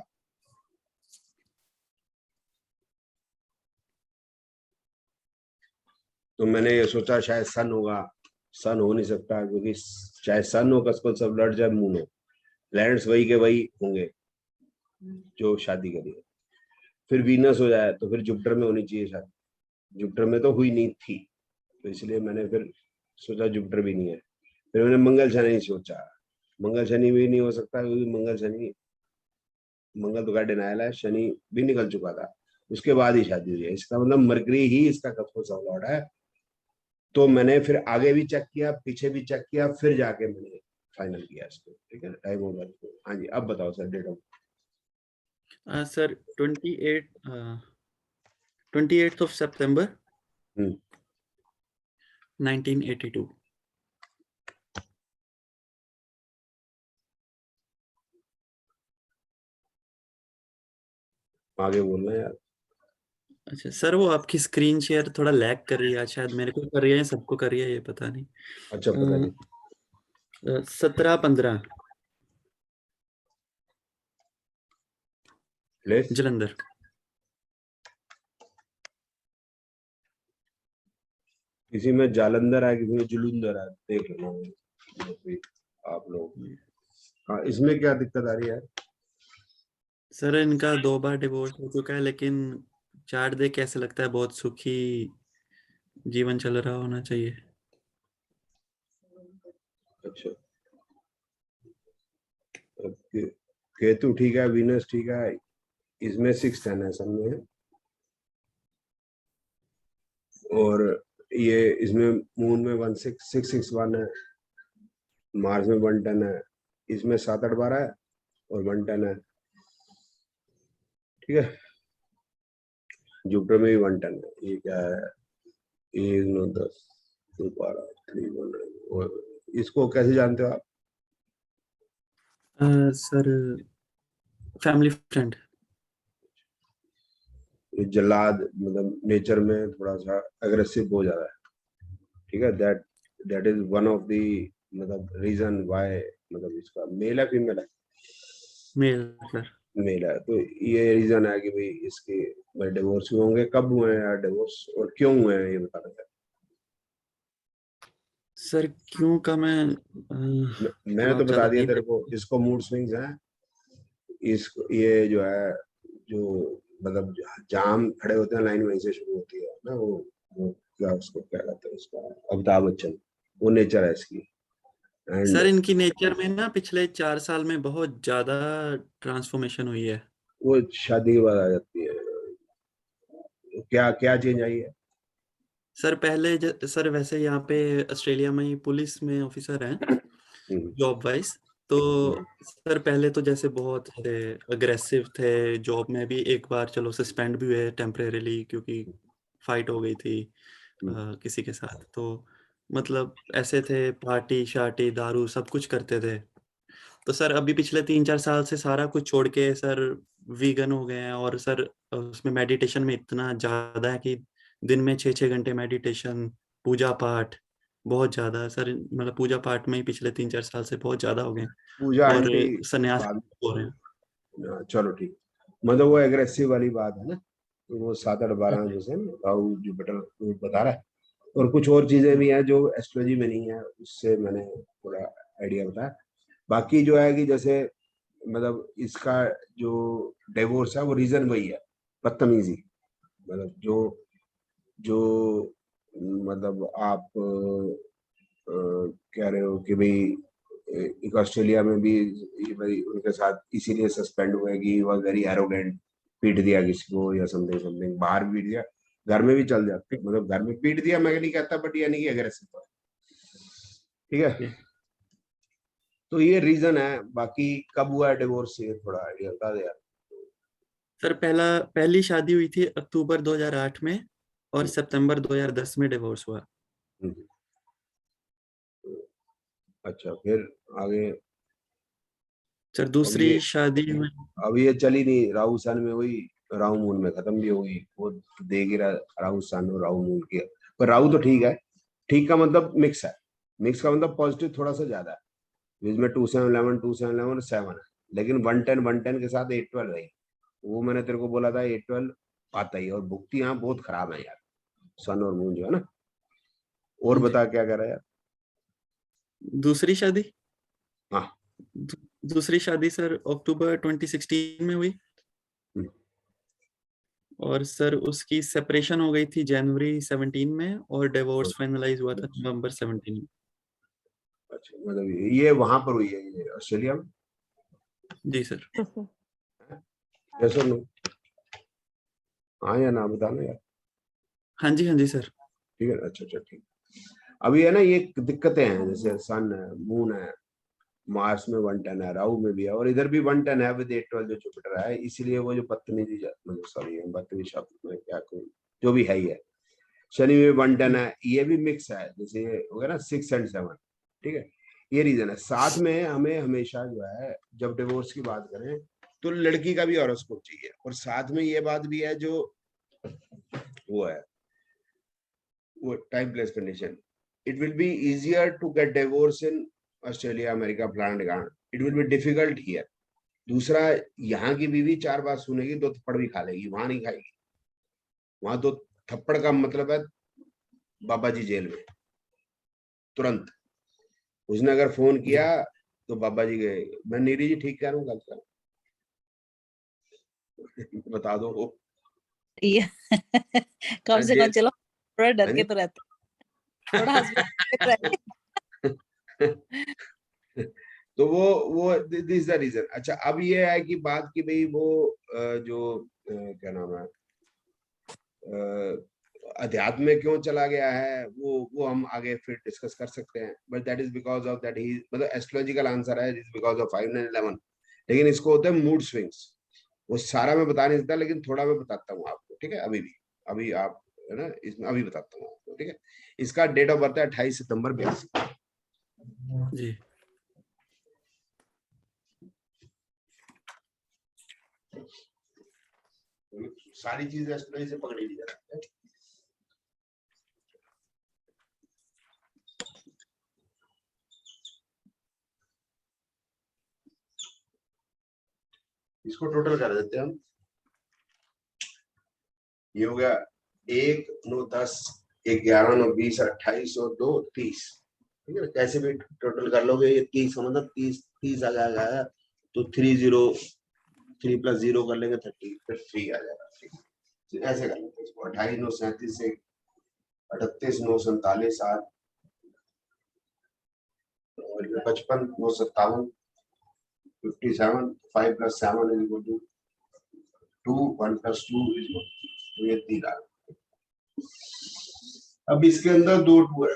तो मैंने ये सोचा शायद सन होगा। सन हो नहीं सकता, क्योंकि चाहे सन हो कस्पल सबलॉर्ड चाहे मून हो, प्लैनेट्स वही के वही होंगे जो शादी करिए। फिर वीनस हो जाए तो फिर जुपिटर में होनी चाहिए शायद, जुपिटर में तो हुई नहीं थी, तो इसलिए मैंने फिर सोचा जुपिटर भी नहीं है। फिर मैंने मंगल शनि सोचा, मंगल शनि भी नहीं हो सकता, क्योंकि मंगल तो क्या डिनायल है, शनि भी निकल चुका था, उसके बाद ही शादी हुई है। इसका मतलब मरकरी ही इसका कस्पल सबलॉर्ड है। तो मैंने फिर आगे भी चेक किया, पीछे भी चेक किया, फिर जाके मैंने फाइनल किया इसको। ठीक है, टाइम हो गया। हाँ जी, अब बताओ sir date of. Sir 28th September 1982। आगे बोलना है यार। अच्छा सर, वो आपकी स्क्रीन शेयर थोड़ा लैग कर रही है, शायद मेरे को कर रही है, सबको कर रही है, ये पता नहीं। अच्छा, पता नहीं। 17-15 प्लेस जलंधर। किसी में जालंधर है, किसी में जुलंधर है, देख लेना आप लोग। हाँ, इसमें क्या दिक्कत आ रही है? सर इनका 2 बार डिवोर्स हो चुका है, लेकिन चार्ट देख कैसे लगता है बहुत सुखी जीवन चल रहा होना चाहिए। अच्छा, केतु ठीक है, वीनस ठीक है, इसमें 610 है सन में, और ये इसमें मून में 16661 है, मार्स में 110 है, इसमें 7-8-12 है और 110 है। ठीक है, जुपिटर में भी 110 है। ये क्या है? 1 9 10 2 12 3 1। इसको कैसे जानते हो आप? Sir family friend. ये जल्लाद, मतलब नेचर में थोड़ा सा अग्रेसिव हो जाता है। ठीक है, that is one of the मतलब रीजन व्हाई, मतलब इसका मेल है फीमेल है? Mail sir. मेल है, तो ये रीजन है कि भाई इसके डिवोर्स हुए होंगे। कब हुए हैं यार डिवोर्स, और क्यों हुए हैं, ये बता रहे सर क्यों का मैं मैंने तो बता ज्यादा दिया नहीं तेरे को। इसको मूड स्विंग्स हैं, इस ये जो है, जो मतलब जहाँ हम खड़े होते हैं लाइन वहीं से शुरू होती है ना, वो क्या उसको क्या कहते हैं उसका, अमिताभ बच्चन, वो नेचर है इसकी। एंड सर इनकी नेचर में ना पिछले 4 साल में बहुत ज्यादा ट्रांसफॉर्मेशन हुई है। वो शादी के बाद आ जाती है। क्या क्या चेंज आई है? सर पहले सर वैसे यहाँ पे ऑस्ट्रेलिया में ही पुलिस में ऑफिसर हैं जॉब वाइज। तो सर पहले तो जैसे बहुत अग्रेसिव थे, जॉब में भी एक बार चलो सस्पेंड भी हुए टेम्परेरीली, क्योंकि फाइट हो गई थी किसी के साथ। तो मतलब ऐसे थे, पार्टी शार्टी दारू सब कुछ करते थे। तो सर अभी पिछले 3-4 साल से सारा कुछ छोड़ के सर वीगन हो गए हैं, और सर उसमें मेडिटेशन में इतना ज्यादा है कि दिन में 6-6 घंटे मेडिटेशन, पूजा पाठ बहुत ज्यादा सर, मतलब पूजा पाठ में ही पिछले 3-4 साल से बहुत ज्यादा हो गए हैं, पूजा और आंटी संन्यास बाद हो रहे हैं। चलो ठीक, मतलब वो एग्रेसिव वाली बात है ना, तो वो 7-8-12 जो से राहु जुपिटर बता रहा है, और कुछ और चीजें भी हैं जो एस्ट्रोलॉजी में नहीं है, उससे मैंने थोड़ा आइडिया बताया। बाकी जो है कि जैसे मतलब इसका जो डिवोर्स है वो रीजन वही है, बदतमीजी। मतलब जो जो मतलब आप कह रहे हो कि भाई एक ऑस्ट्रेलिया में भी भाई उनके साथ इसीलिए सस्पेंड हुए कि वह वेरी एरोगेंट, पीट दिया किसी को या समथिंग समथिंग, बाहर भी पीट दिया, घर में भी चल जाते, मतलब घर में पीट दिया मैं नहीं कहता, बट यानी कि अग्रेसिव, ठीक है। तो ये रीजन है, बाकी कब हुआ डिवोर्स ये थोड़ा आइडिया बता दे यार। सर पहली शादी हुई थी अक्टूबर 2008 में, और सितंबर 2010 में डिवोर्स हुआ। अच्छा, फिर आगे सर दूसरी शादी में अब ये चली नहीं, राहु सन में हुई, राहु मून में खत्म भी हो गई, वो देख ही रहा, राहु सन और राहु मून की, पर राहु तो ठीक है, ठीक का मतलब मिक्स है, मिक्स का मतलब पॉजिटिव थोड़ा सा ज्यादा है, जिसमें 2-7-11 2-7-11 और 7 है, लेकिन 110 के साथ 8-12 है, वो मैंने तेरे को बोला था 8-12 आता ही, और भुक्ति यहाँ बहुत खराब है यार, सन और मून जो है ना। और बता क्या कर रहा है यार। दूसरी शादी, हाँ दूसरी शादी सर अक्टूबर 2016 में हुई, और सर उसकी सेपरेशन हो गई थी जनवरी 17 में, और डिवोर्स फाइनलाइज हुआ था नवंबर 17 में। अच्छा, मतलब ये वहां पर हुई है, ये ऑस्ट्रेलिया में? जी सर। यस और नो? हाँ या ना बताना यार। हाँ जी, हाँ जी सर। ठीक है, अच्छा अच्छा ठीक। अभी है ना ये दिक्कतें हैं, जैसे सन है, मून है, मार्स में 110 है, राहु में भी है, और इधर भी 110 है विद 8-12 जो जुपिटर है, इसलिए वो जो बदतमीजी, मतलब सॉरी बदतमीजी शब्द में क्या कहूँ, जो भी है ही है। शनि में 110 है, ये भी मिक्स है, जैसे ये हो गया ना 6 और 7, ठीक है, ये रीजन है। साथ में हमें हमेशा जो है जब डिवोर्स की बात करें तो लड़की का भी हॉरोस्कोप चाहिए, और साथ में ये बात भी है जो वो है, वो time place condition. It will be easier to get divorce in Australia, America, plan guard, it will be difficult here. दूसरा, यहाँ की बीवी 4 बात सुनेगी, 2 थप्पड़ भी खा लेगी, वहां नहीं खाएगी, वहां 2 थप्पड़ का मतलब है बाबा जी जेल में तुरंत। उसने अगर फोन किया तो बाबा जी गए, मैं नीरी जी ठीक कह रहा हूँ गलत कह रहा हूँ? बता दो। ये कम से कम चलो थोड़ा डर के तो रहते, थोड़ा हंसते रहते। तो वो दिस द रीजन। अच्छा, अब ये है कि बात की भाई वो जो क्या नाम है, अध्यात्म में क्यों चला गया है, वो हम आगे फिर डिस्कस कर सकते हैं, but that is because of that he, मतलब एस्ट्रोलॉजिकल आंसर है, इज बिकॉज ऑफ 5, 9, 11। लेकिन इसको होता है मूड स्विंग्स, वो सारा मैं बता नहीं सकता, लेकिन थोड़ा मैं बताता हूँ आपको, ठीक है, अभी भी, अभी आप है ना, इसमें अभी बताता हूँ आपको, ठीक है। इसका डेट ऑफ बर्थ है 28 सितंबर 82। जी सारी चीजें एस्ट्रोलॉजी से पकड़ी नहीं जा सकती। इसको टोटल कर देते हैं हम, ये हो गया 1, 9, 10, 11, 9, 20, 28 और 2, 30, ठीक है। कैसे भी टोटल कर लोगे, ये 30 मतलब 30 आ जाएगा, तो 3 + 0 कर लेंगे 30, फिर 3 आ जाएगा, ठीक। ऐसे कर लेते हैं इसको, 28, 9, 37 से 38, 9, 47, 8, 55, 9, 57, 57, 5 + 7 = 2, 1 + 2 = ये 3 आ गया। अब इसके अंदर 2 2 है,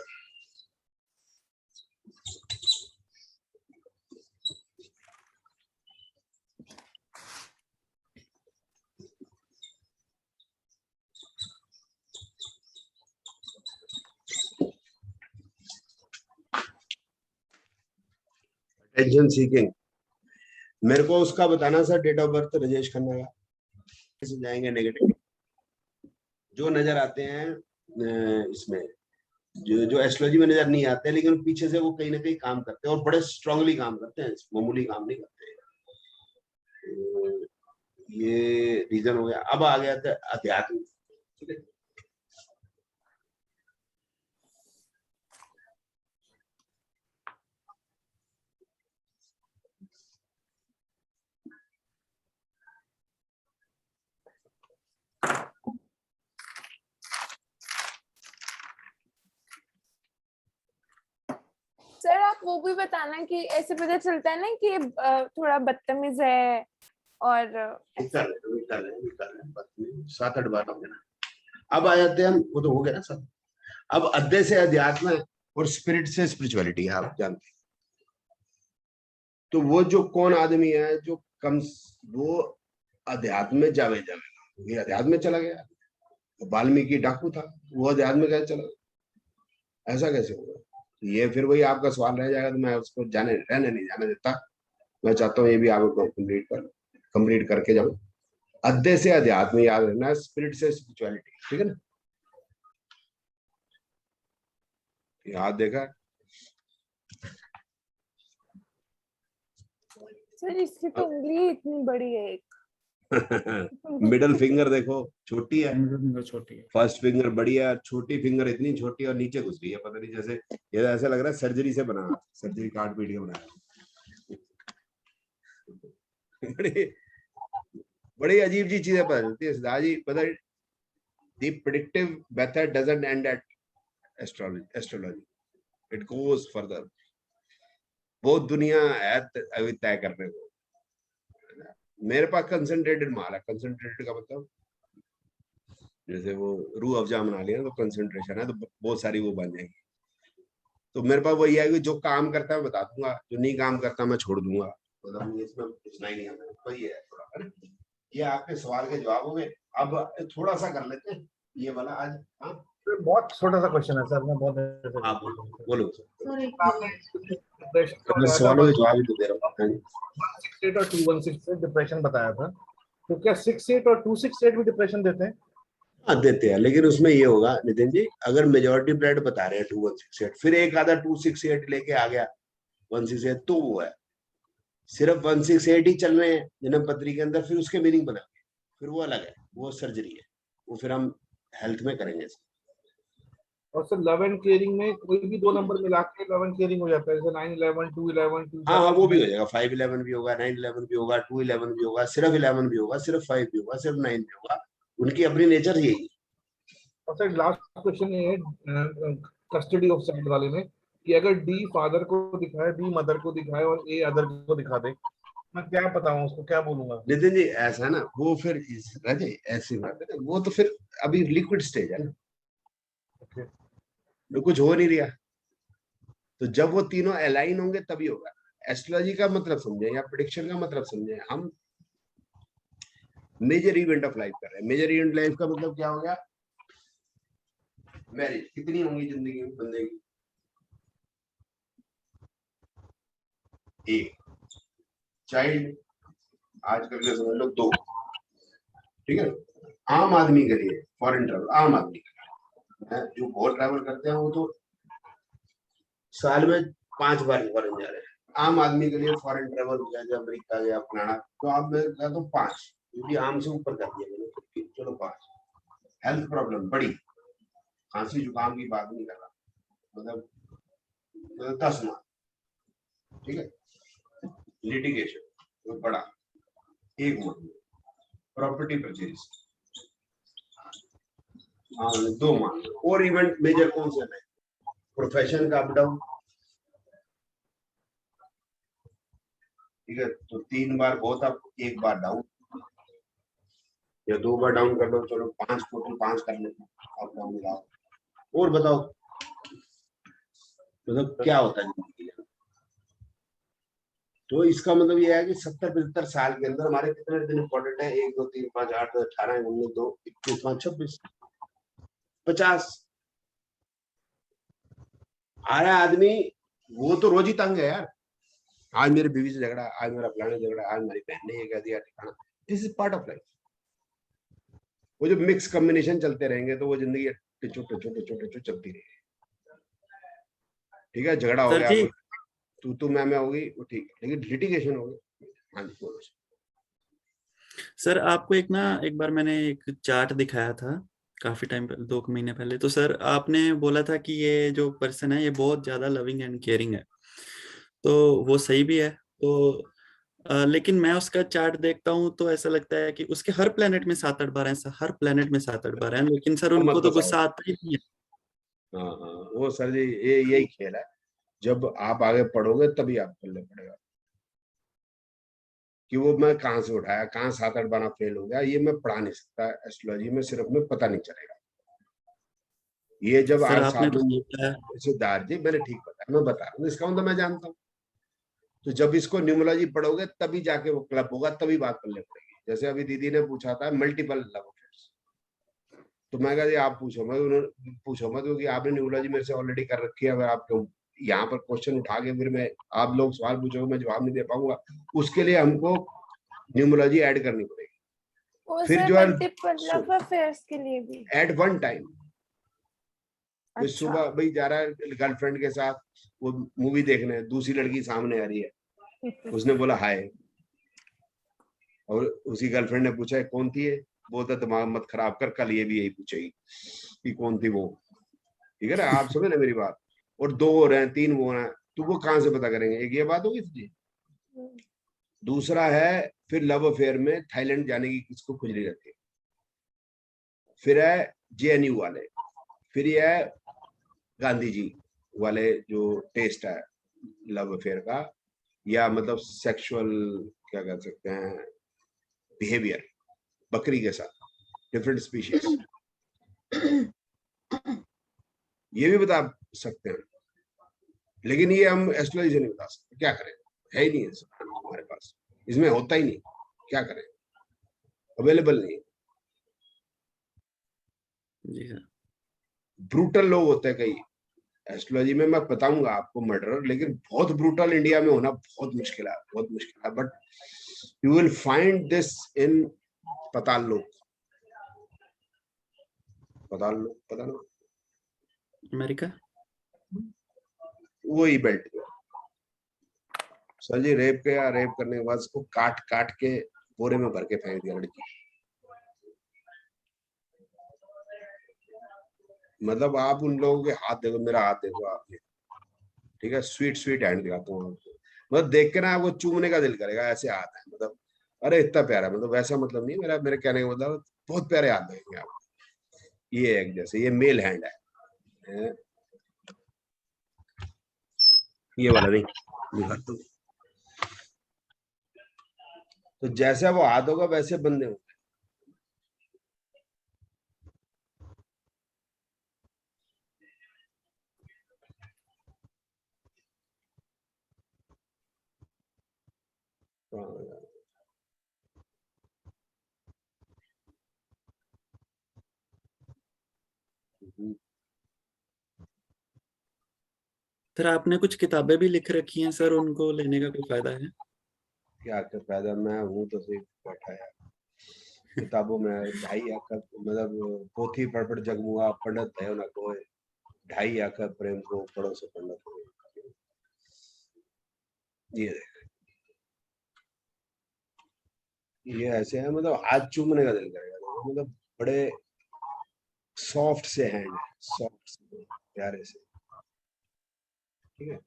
टेंशन सीकिंग, मेरे को उसका बताना sir, date of birth Rajesh Khanna का, कैसे जाएंगे नेगेटिव जो नजर आते हैं इसमें, जो एस्ट्रोलॉजी में नजर नहीं आते, लेकिन पीछे से वो कहीं ना कहीं काम करते हैं और बड़े स्ट्रांगली काम करते हैं, मामूली काम नहीं करते हैं। ये रीजन हो गया। अब आ गया था अध्यात्म, ठीक है। सर आप वो भी बताना कि ऐसे पता चलता है ना कि थोड़ा बदतमीज है और 7-8 बार हो गया ना। अब आ जाते हैं हम, वो तो हो गया ना सब। अब अध्याय से अध्यात्म है और स्पिरिट से स्पिरिचुअलिटी है, आप जानते हैं। तो वो जो कौन आदमी है जो कम, वो अध्यात्म में जावे, ये अध्यात्म में चला गया। वाल्मीकि डाकू था, वो अध्यात्म में कैसे चला गया, ऐसा कैसे होगा? ये फिर वही आपका सवाल रह जाएगा, तो मैं उसको रहने नहीं जाने देता। मैं चाहता हूँ ये भी आपको कंप्लीट करके जाऊं। अध्याय से अध्यात्म याद रखना, स्पिरिट से स्पिरिचुअलिटी, ठीक है ना। याद देखा सर, इसकी तो उंगली इतनी बड़ी है एक। मिडल फिंगर देखो छोटी है, छोटी है, फर्स्ट फिंगर बड़ी है, छोटी फिंगर इतनी छोटी और नीचे घुस गई है, पता नहीं, जैसे ये ऐसा लग रहा है सर्जरी से बना, सर्जरी काट पीट के बनाया। बड़ी अजीब जी चीजें पता चलती है दादी, पता है। The predictive method doesn't end at astrology. It goes further. बहुत दुनिया है अभी तय करने को। मेरे पास कंसंट्रेटेड माल है। कंसंट्रेटेड का मतलब जैसे वो रूह अफ़ज़ा बना लिया तो कंसंट्रेशन है, तो बहुत सारी वो बन जाएगी। तो मेरे पास वही है कि जो काम करता है बता दूंगा, जो नहीं काम करता मैं छोड़ दूंगा। मतलब इसमें पूछना ही नहीं है, वही है थोड़ा, है ना। ये आपके सवाल के जवाब हो गए। अब थोड़ा सा कर लेते हैं ये वाला आज। हाँ, बहुत छोटा सा क्वेश्चन है सर, मैं बहुत बोलो। सवालों के जवाब ही तो दे रहा हूँ। 168 और 216 से डिप्रेशन बताया था, तो क्या 68 और 268 भी डिप्रेशन देते हैं? हाँ देते हैं, लेकिन उसमें ये होगा नितिन जी, अगर मेजोरिटी प्लेट बता रहे हैं 2168, फिर एक आधा 268 लेके आ गया 168, तो वो है। सिर्फ 168 ही चल रहे हैं जन्म पत्री के अंदर, फिर उसके मीनिंग बना, फिर वो अलग है, वो सर्जरी है, वो फिर हम हेल्थ में करेंगे। और सर लव एंड केयरिंग में कोई भी दो नंबर मिला के लव एंड केयरिंग हो जाता है, जैसे 911 211 2। हाँ हाँ, वो भी हो जाएगा। 511 भी होगा, 911 भी होगा, 211 भी होगा, सिर्फ 11 भी होगा, सिर्फ 5 भी होगा, सिर्फ 9 भी होगा। उनकी अपनी नेचर यही है। और सर लास्ट क्वेश्चन ये है कस्टडी ऑफ चाइल्ड वाले में, कि अगर डी फादर को दिखाए, बी मदर को दिखाए और ए अदर को दिखा दे, मैं क्या बताऊं उसको, क्या बोलूंगा? नितिन जी ऐसा है ना, वो फिर राजे ऐसी बात है, वो तो फिर अभी लिक्विड स्टेज है ना, तो कुछ हो नहीं रहा। तो जब वो तीनों अलाइन होंगे तभी होगा। एस्ट्रोलॉजी का मतलब समझे या प्रेडिक्शन का मतलब समझे, हम मेजर इवेंट ऑफ लाइफ कर रहे हैं। मेजर इवेंट लाइफ का मतलब क्या हो गया? मैरिज कितनी होंगी जिंदगी में बंदे की? एक। चाइल्ड आजकल के समझ लो 2, ठीक है। आम आदमी के लिए फॉरेन ट्रैवल, आम आदमी के लिए जो बहुत ट्रैवल करते हैं वो तो साल में 5 बार फॉरेन जा रहे हैं। आम आदमी के लिए फॉरेन ट्रैवल हो गया, जब अमेरिका गया फलाना, तो आप मैं कहता हूँ 5, क्योंकि आम से ऊपर कर दिया मैंने, चलो 5। हेल्थ प्रॉब्लम बड़ी, खांसी जुकाम की बात नहीं कर रहा, मतलब 10 माह, ठीक है। लिटिगेशन तो बड़ा 1 माह। प्रॉपर्टी परचेज 2 माह। और इवेंट मेजर कौन से है? प्रोफेशन का अप डाउन, ठीक है। तो 3 बार बहुत, अब 1 बार डाउन या 2 बार डाउन कर लो, चलो 5, टोटल 5 कर लेते हैं अप डाउन मिलाओ। और बताओ मतलब क्या होता है जिंदगी में? तो इसका मतलब ये है कि 70-75 साल के अंदर हमारे कितने दिन इंपॉर्टेंट है? 1 2 3 5 8 10 18 19 2 21 5 26 50। आ रहा आदमी वो तो रोज ही तंग है यार, आज मेरी बीवी से झगड़ा, आज मेरा फलाने झगड़ा, आज मेरी बहन ने ये कह दिया, ठिकाना। This is part of life. वो जो मिक्स कॉम्बिनेशन चलते रहेंगे तो वो जिंदगी टिचो चलती रहेगी। ठीक है, झगड़ा हो सर गया, जी, तू मैं होगी, वो ठीक है, लेकिन लिटिगेशन हो गया। हाँ जी, बोलो। सर आपको एक बार मैंने एक चार्ट दिखाया था काफी टाइम पहले, 2 महीने पहले। तो सर आपने बोला था कि ये जो पर्सन है ये बहुत ज्यादा लविंग एंड केयरिंग है, तो वो सही भी है। तो लेकिन मैं उसका चार्ट देखता हूँ तो ऐसा लगता है कि उसके हर प्लेनेट में 7-8 बार है, हर प्लेनेट में 7-8 बार है, लेकिन सर मत उनको तो बताओ। गुस्सा आता ही नहीं है। हाँ, वो सर जी यही खेल है। जब आप आगे पढ़ोगे तभी आप पल्ले पड़ेगा कि वो मैं कहाँ से उठाया, कहाँ 7-8 बार फेल हो गया, ये मैं पढ़ा नहीं सकता एस्ट्रोलॉजी में, सिर्फ में पता नहीं चलेगा। ये जब सर आज आपने सामने तो बताया। सिद्धार्थ जी, मैंने ठीक बताया, मैं बता रहा हूँ, इसका मतलब मैं जानता हूँ। तो जब इसको न्यूमरोलॉजी पढ़ोगे तभी जाके वो क्लब होगा, तभी बात पल्ले पड़ेगी। जैसे अभी दीदी ने पूछा था मल्टीपल लव अफेयर्स, तो मैं कहा जी आप पूछो मत, उन्होंने पूछो मत, क्योंकि आपने न्यूमरोलॉजी मेरे से ऑलरेडी कर रखी है। अगर आप यहाँ पर क्वेश्चन उठा के फिर मैं, आप लोग सवाल पूछोगे, मैं जवाब नहीं दे पाऊंगा। उसके लिए हमको न्यूमरोलॉजी ऐड करनी पड़ेगी। फिर जो है मल्टीपल लव अफेयर्स के लिए भी एट वन टाइम। अच्छा। सुबह भाई जा रहा है गर्लफ्रेंड के साथ वो मूवी देखने, दूसरी लड़की सामने आ रही है, उसने बोला हाय, और उसी गर्लफ्रेंड ने पूछा कौन थी ये, बोलता दिमाग मत खराब कर, कल ये भी यही पूछेगी कि कौन थी वो। ठीक है ना, आप समझ ना मेरी बात। और 2 हो रहे हैं, 3 हो रहे हैं, तो वो कहाँ से पता करेंगे? एक ये बात होगी जी। दूसरा है फिर लव अफेयर में थाईलैंड जाने की किसको खुजली रहती है। फिर है जेएनयू वाले, फिर ये है गांधी जी वाले जो टेस्ट है लव अफेयर का, या मतलब सेक्सुअल क्या कह सकते हैं, बिहेवियर बकरी के साथ, डिफरेंट स्पीशीज, ये भी बता सकते हैं। लेकिन ये हम एस्ट्रोलॉजी से नहीं बता सकते, क्या करें, है ही नहीं हमारे पास, इसमें होता ही नहीं, क्या करें, अवेलेबल नहीं है। जी सर। ब्रूटल लोग होते हैं कई एस्ट्रोलॉजी में, मैं बताऊंगा आपको मर्डरर, लेकिन बहुत ब्रूटल इंडिया में होना बहुत मुश्किल है, बहुत मुश्किल है। But you will find this in पताल लोग, पताल लोग अमेरिका, वही बेल्ट में। सर जी रेप किया, रेप करने के बाद उसको काट काट के बोरे में भर के फेंक दिया लड़की। मतलब आप उन लोगों के हाथ देखो, मेरा हाथ देखो आपने, ठीक है, स्वीट स्वीट हैंड दिखाता हूँ आपको, मतलब देख के ना आपको चूमने का दिल करेगा, ऐसे हाथ है, मतलब अरे इतना प्यारा, मतलब वैसा मतलब नहीं, मेरे कहने का मतलब बहुत प्यारे हाथ देखेंगे आप। ये एक जैसे ये मेल हैंड है, ये वाला नहीं, तो जैसा वो हाथ होगा वैसे बंदे होंगे। सर आपने कुछ किताबें भी लिख रखी हैं सर, उनको लेने का कोई फायदा है? क्या कर फायदा, मैं हूँ तो सही बैठा है किताबों में 2.5 आकर, मतलब पोथी पढ़ जगमुआ पंडित भयो न कोय, 2.5 आकर प्रेम को पढ़ो से पंडित। ये ऐसे है, मतलब हाथ चूमने का दिल करेगा, मतलब बड़े सॉफ्ट से हैंड है, सॉफ्ट से प्यारे से। ठीक है,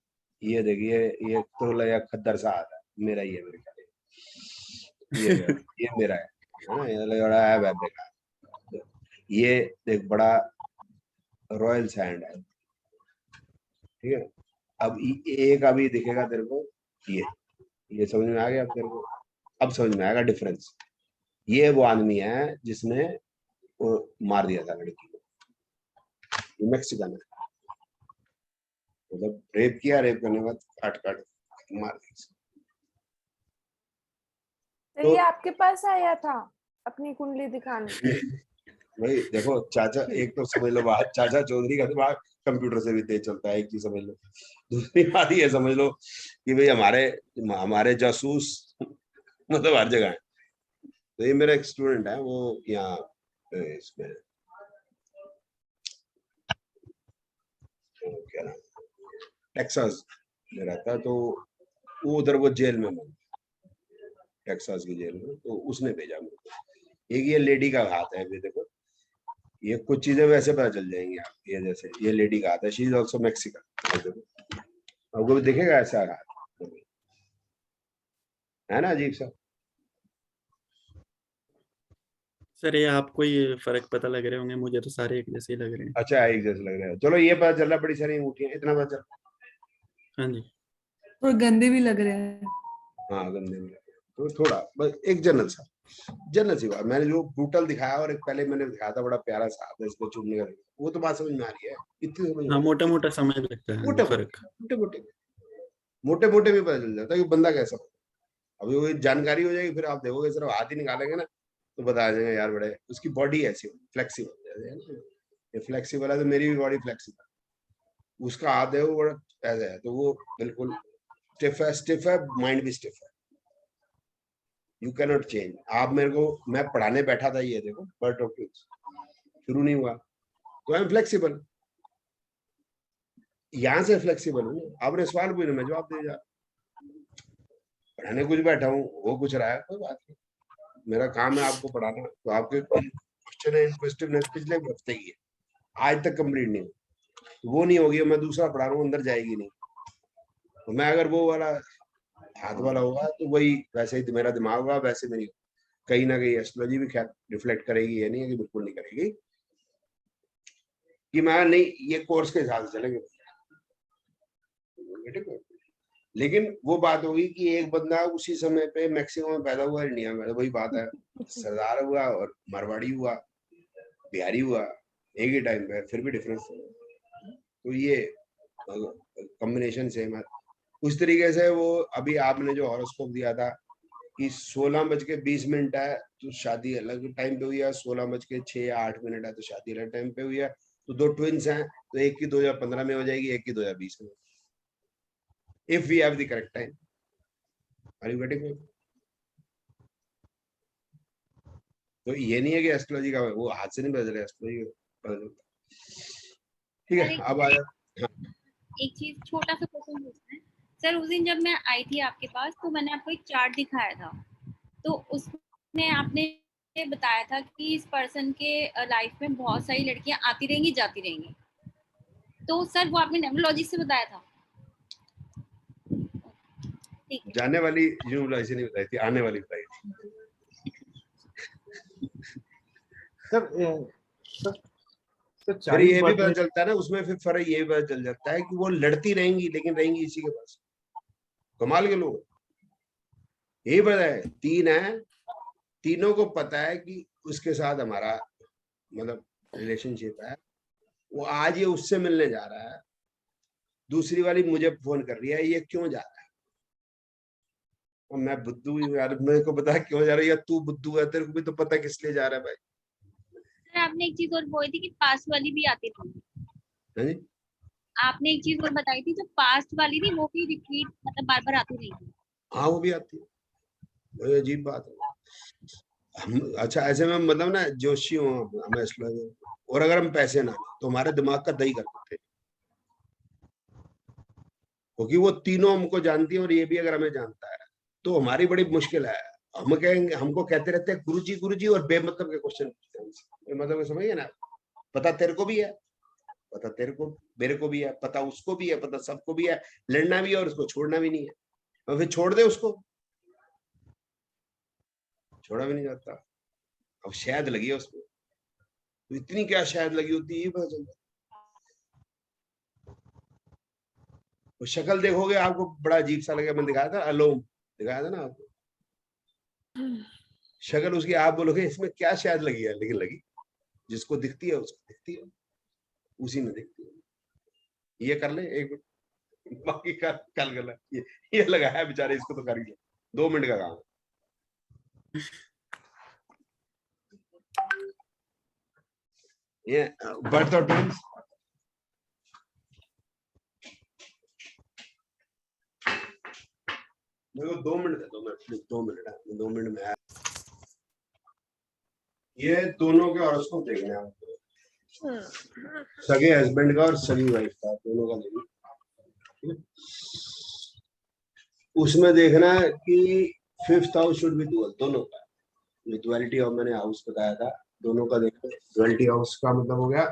ये देखिए ये तो या खद्दर सा आता है मेरा, ये मेरे ख्याल ये मेरा है ना, ये बड़ा है वैबे का। ये देख बड़ा रॉयल सैंड है, ठीक है। अब एक अभी दिखेगा तेरे को, ये समझ में आ गया अब तेरे को, अब समझ में आएगा डिफरेंस। ये वो आदमी है जिसने वो मार दिया था लड़की को, ये मैक्सिकन है, मतलब रेप किया, रेप करने के बाद काट काट मार दिया। तो ये आपके पास आया था अपनी कुंडली दिखाने? भाई देखो चाचा, एक तो समझ लो बात, चाचा चौधरी का दिमाग कंप्यूटर से भी तेज चलता है, एक चीज समझ लो। दूसरी बात ये समझ लो कि भाई हमारे जासूस मतलब हर जगह है। तो ये मेरा एक स्टूडेंट है, वो यहाँ इसमें क्या नाम, टेक्सास में रहता है, तो वो उधर वो जेल में बंद, टेक्सास की जेल में। तो उसने भेजा मुझे। एक ये लेडी का हाथ है, देखो ये कुछ चीजें वैसे पता चल जाएंगी आप, ये जैसे ये लेडी का हाथ है, शी इज आल्सो मैक्सिकन। आपको भी दिखेगा ऐसा हाथ, है ना अजीब सा। सर ये आपको ही फर्क पता लग रहे होंगे, मुझे तो सारे एक जैसे ही लग रहे हैं। अच्छा एक जैसे लग रहा है, चलो ये पता चल रहा बड़ी सारी अंगूठियां, इतना पता चल। हाँ जी। और गंदे भी लग रहे हैं। हाँ गंदे भी लग रहे हैं, तो थोड़ा बस एक जनरल सी बात। मैंने जो ब्रूटल दिखाया और एक पहले मैंने दिखाया था बड़ा प्यारा सा हाथ है इसको चुनने का, वो तो बात समझ में आ रही है, इतनी समझ में हाँ मोटा मोटा समझ लगता है मोटे फर्क। मोटे मोटे भी पता चल जाता है कि बंदा कैसा हो। अभी वो जानकारी हो जाएगी, फिर आप देखोगे सिर्फ हाथ ही निकालेंगे ना तो बता देंगे यार बड़े उसकी बॉडी ऐसी फ्लेक्सिबल। ये फ्लेक्सिबल है तो मेरी भी बॉडी फ्लेक्सिबल, उसका हाथ है वो बड़ा ऐसा है, तो वो बिल्कुल स्टिफ है, माइंड भी स्टिफ है। You cannot change. आप मेरे को, मैं पढ़ाने बैठा था, ये देखो बर्ट ऑफ ट्रूथ शुरू नहीं हुआ, तो आई एम फ्लेक्सिबल, यहाँ से फ्लेक्सिबल हूँ। आपने सवाल पूछे मैं जवाब दे जा, पढ़ाने कुछ बैठा हूँ, वो कुछ रहा है, कोई बात नहीं, मेरा काम है आपको पढ़ाना। तो आपके क्वेश्चन है इनक्वेस्टिवनेस पिछले हफ्ते की है, आज तक कंप्लीट नहीं हुई, वो नहीं होगी, मैं दूसरा पढ़ा रहा हूँ, अंदर जाएगी नहीं। तो मैं अगर वो वाला हाथ वाला होगा तो वही वैसे ही मेरा दिमाग होगा, वैसे मेरी कहीं ना कहीं एस्ट्रोलॉजी भी खैर रिफ्लेक्ट करेगी, ये नहीं है कि बिल्कुल नहीं करेगी, कि मैं नहीं ये कोर्स के हिसाब से चलेंगे। लेकिन वो बात होगी कि एक बंदा उसी समय पे मैक्सिमम में पैदा हुआ इंडिया में, वही बात है, सरदार हुआ और मारवाड़ी हुआ, बिहारी हुआ, एक ही टाइम पे, फिर भी डिफरेंस। तो ये कॉम्बिनेशन सेम है। उस तरीके से वो अभी आपने जो हॉरोस्कोप दिया था कि 16:20 है तो शादी अलग टाइम पे हुई है, 16:06 या 8 मिनट है तो शादी अलग टाइम पे हुई है, तो दो ट्विंस हैं, तो एक की 2015 में हो जाएगी, एक की 2020 में, if we have the correct time. Are you getting it? तो ये नहीं है कि एस्ट्रोलॉजी का वो हाथ से नहीं बदल रहा, एस्ट्रोलॉजी ठीक है। अब आ जाए, एक चीज छोटा सा क्वेश्चन पूछना है सर। उस दिन जब मैं आई थी आपके पास तो मैंने आपको एक चार्ट दिखाया था, तो उसमें आपने बताया था कि इस पर्सन के लाइफ में बहुत सारी लड़कियां आती रहेंगी जाती रहेंगी, तो सर वो आपने न्यूमरोलॉजी से बताया था? जाने वाली न्यूमरोलॉजी नहीं बताई थी, आने वाली बताई थी। फिर ये भी पता चलता है ना उसमें, फिर फर्क ये भी पता चल जाता है कि वो लड़ती रहेंगी लेकिन रहेंगी इसी के पास। कमाल के लोग, यही पता है, 3 है, तीनों को पता है कि उसके साथ हमारा मतलब रिलेशनशिप है, वो आज ये उससे मिलने जा रहा है, दूसरी वाली मुझे फोन कर रही है ये क्यों जा रहा है, और मैं बुद्धू यार, मेरे को पता है क्यों जा रहा है, या तू बुद्धू है, तेरे को भी तो पता किस लिए जा रहा है भाई। सर आपने एक चीज और बोली थी कि पास्ट वाली भी आती थी। आपने एक चीज और बताई थी, जो पास्ट वाली थी वो भी रिपीट मतलब बार बार आती रहेगी। हाँ वो भी आती है, वो अजीब बात है। हम अच्छा ऐसे में मतलब ना जोशी हो हमें एस्ट्रोलॉजर, और अगर हम पैसे ना तो हमारे दिमाग का दही कर देते, क्योंकि वो तीनों हमको जानती है और ये भी अगर हमें जानता है तो हमारी बड़ी मुश्किल है। हम कहेंगे, हमको कहते रहते हैं गुरुजी और बेमतलब के क्वेश्चन पूछते हैं, मतलब समझिए ना, पता तेरे को भी है, पता तेरे को मेरे को भी है, पता उसको भी है, पता सबको भी है, लड़ना भी है और उसको छोड़ना भी नहीं है, और फिर छोड़ दे उसको, छोड़ा भी नहीं जाता। अब शायद लगी है उसको, तो इतनी क्या शायद लगी होती है पता चलता। तो शक्ल देखोगे आपको बड़ा अजीब सा लगेगा, मैंने दिखाया था अलोम, दिखाया था ना आपको, शक्ल उसकी, आप बोलोगे इसमें क्या शायद लगी है, लेकिन लगी, जिसको दिखती है उसको दिखती है, उसी में दिखती है। ये कर ले एक मिनट, बाकी कल गला ये लगाया है बेचारे, इसको तो कर ही ले, 2 मिनट का काम। ये बर्थ और ट्विंस मेरे को 2 मिनट दे, 2 मिनट में आया। ये दोनों के हॉरोस्कोप देखने हैं आपको, सगे हस्बैंड का और सगी वाइफ का, दोनों का देखना। उसमें देखना है कि 5th house should be dual, दोनों का। ये डुअलिटी ऑफ मैंने हाउस बताया था, दोनों का देखना। डुअलिटी हाउस का मतलब हो गया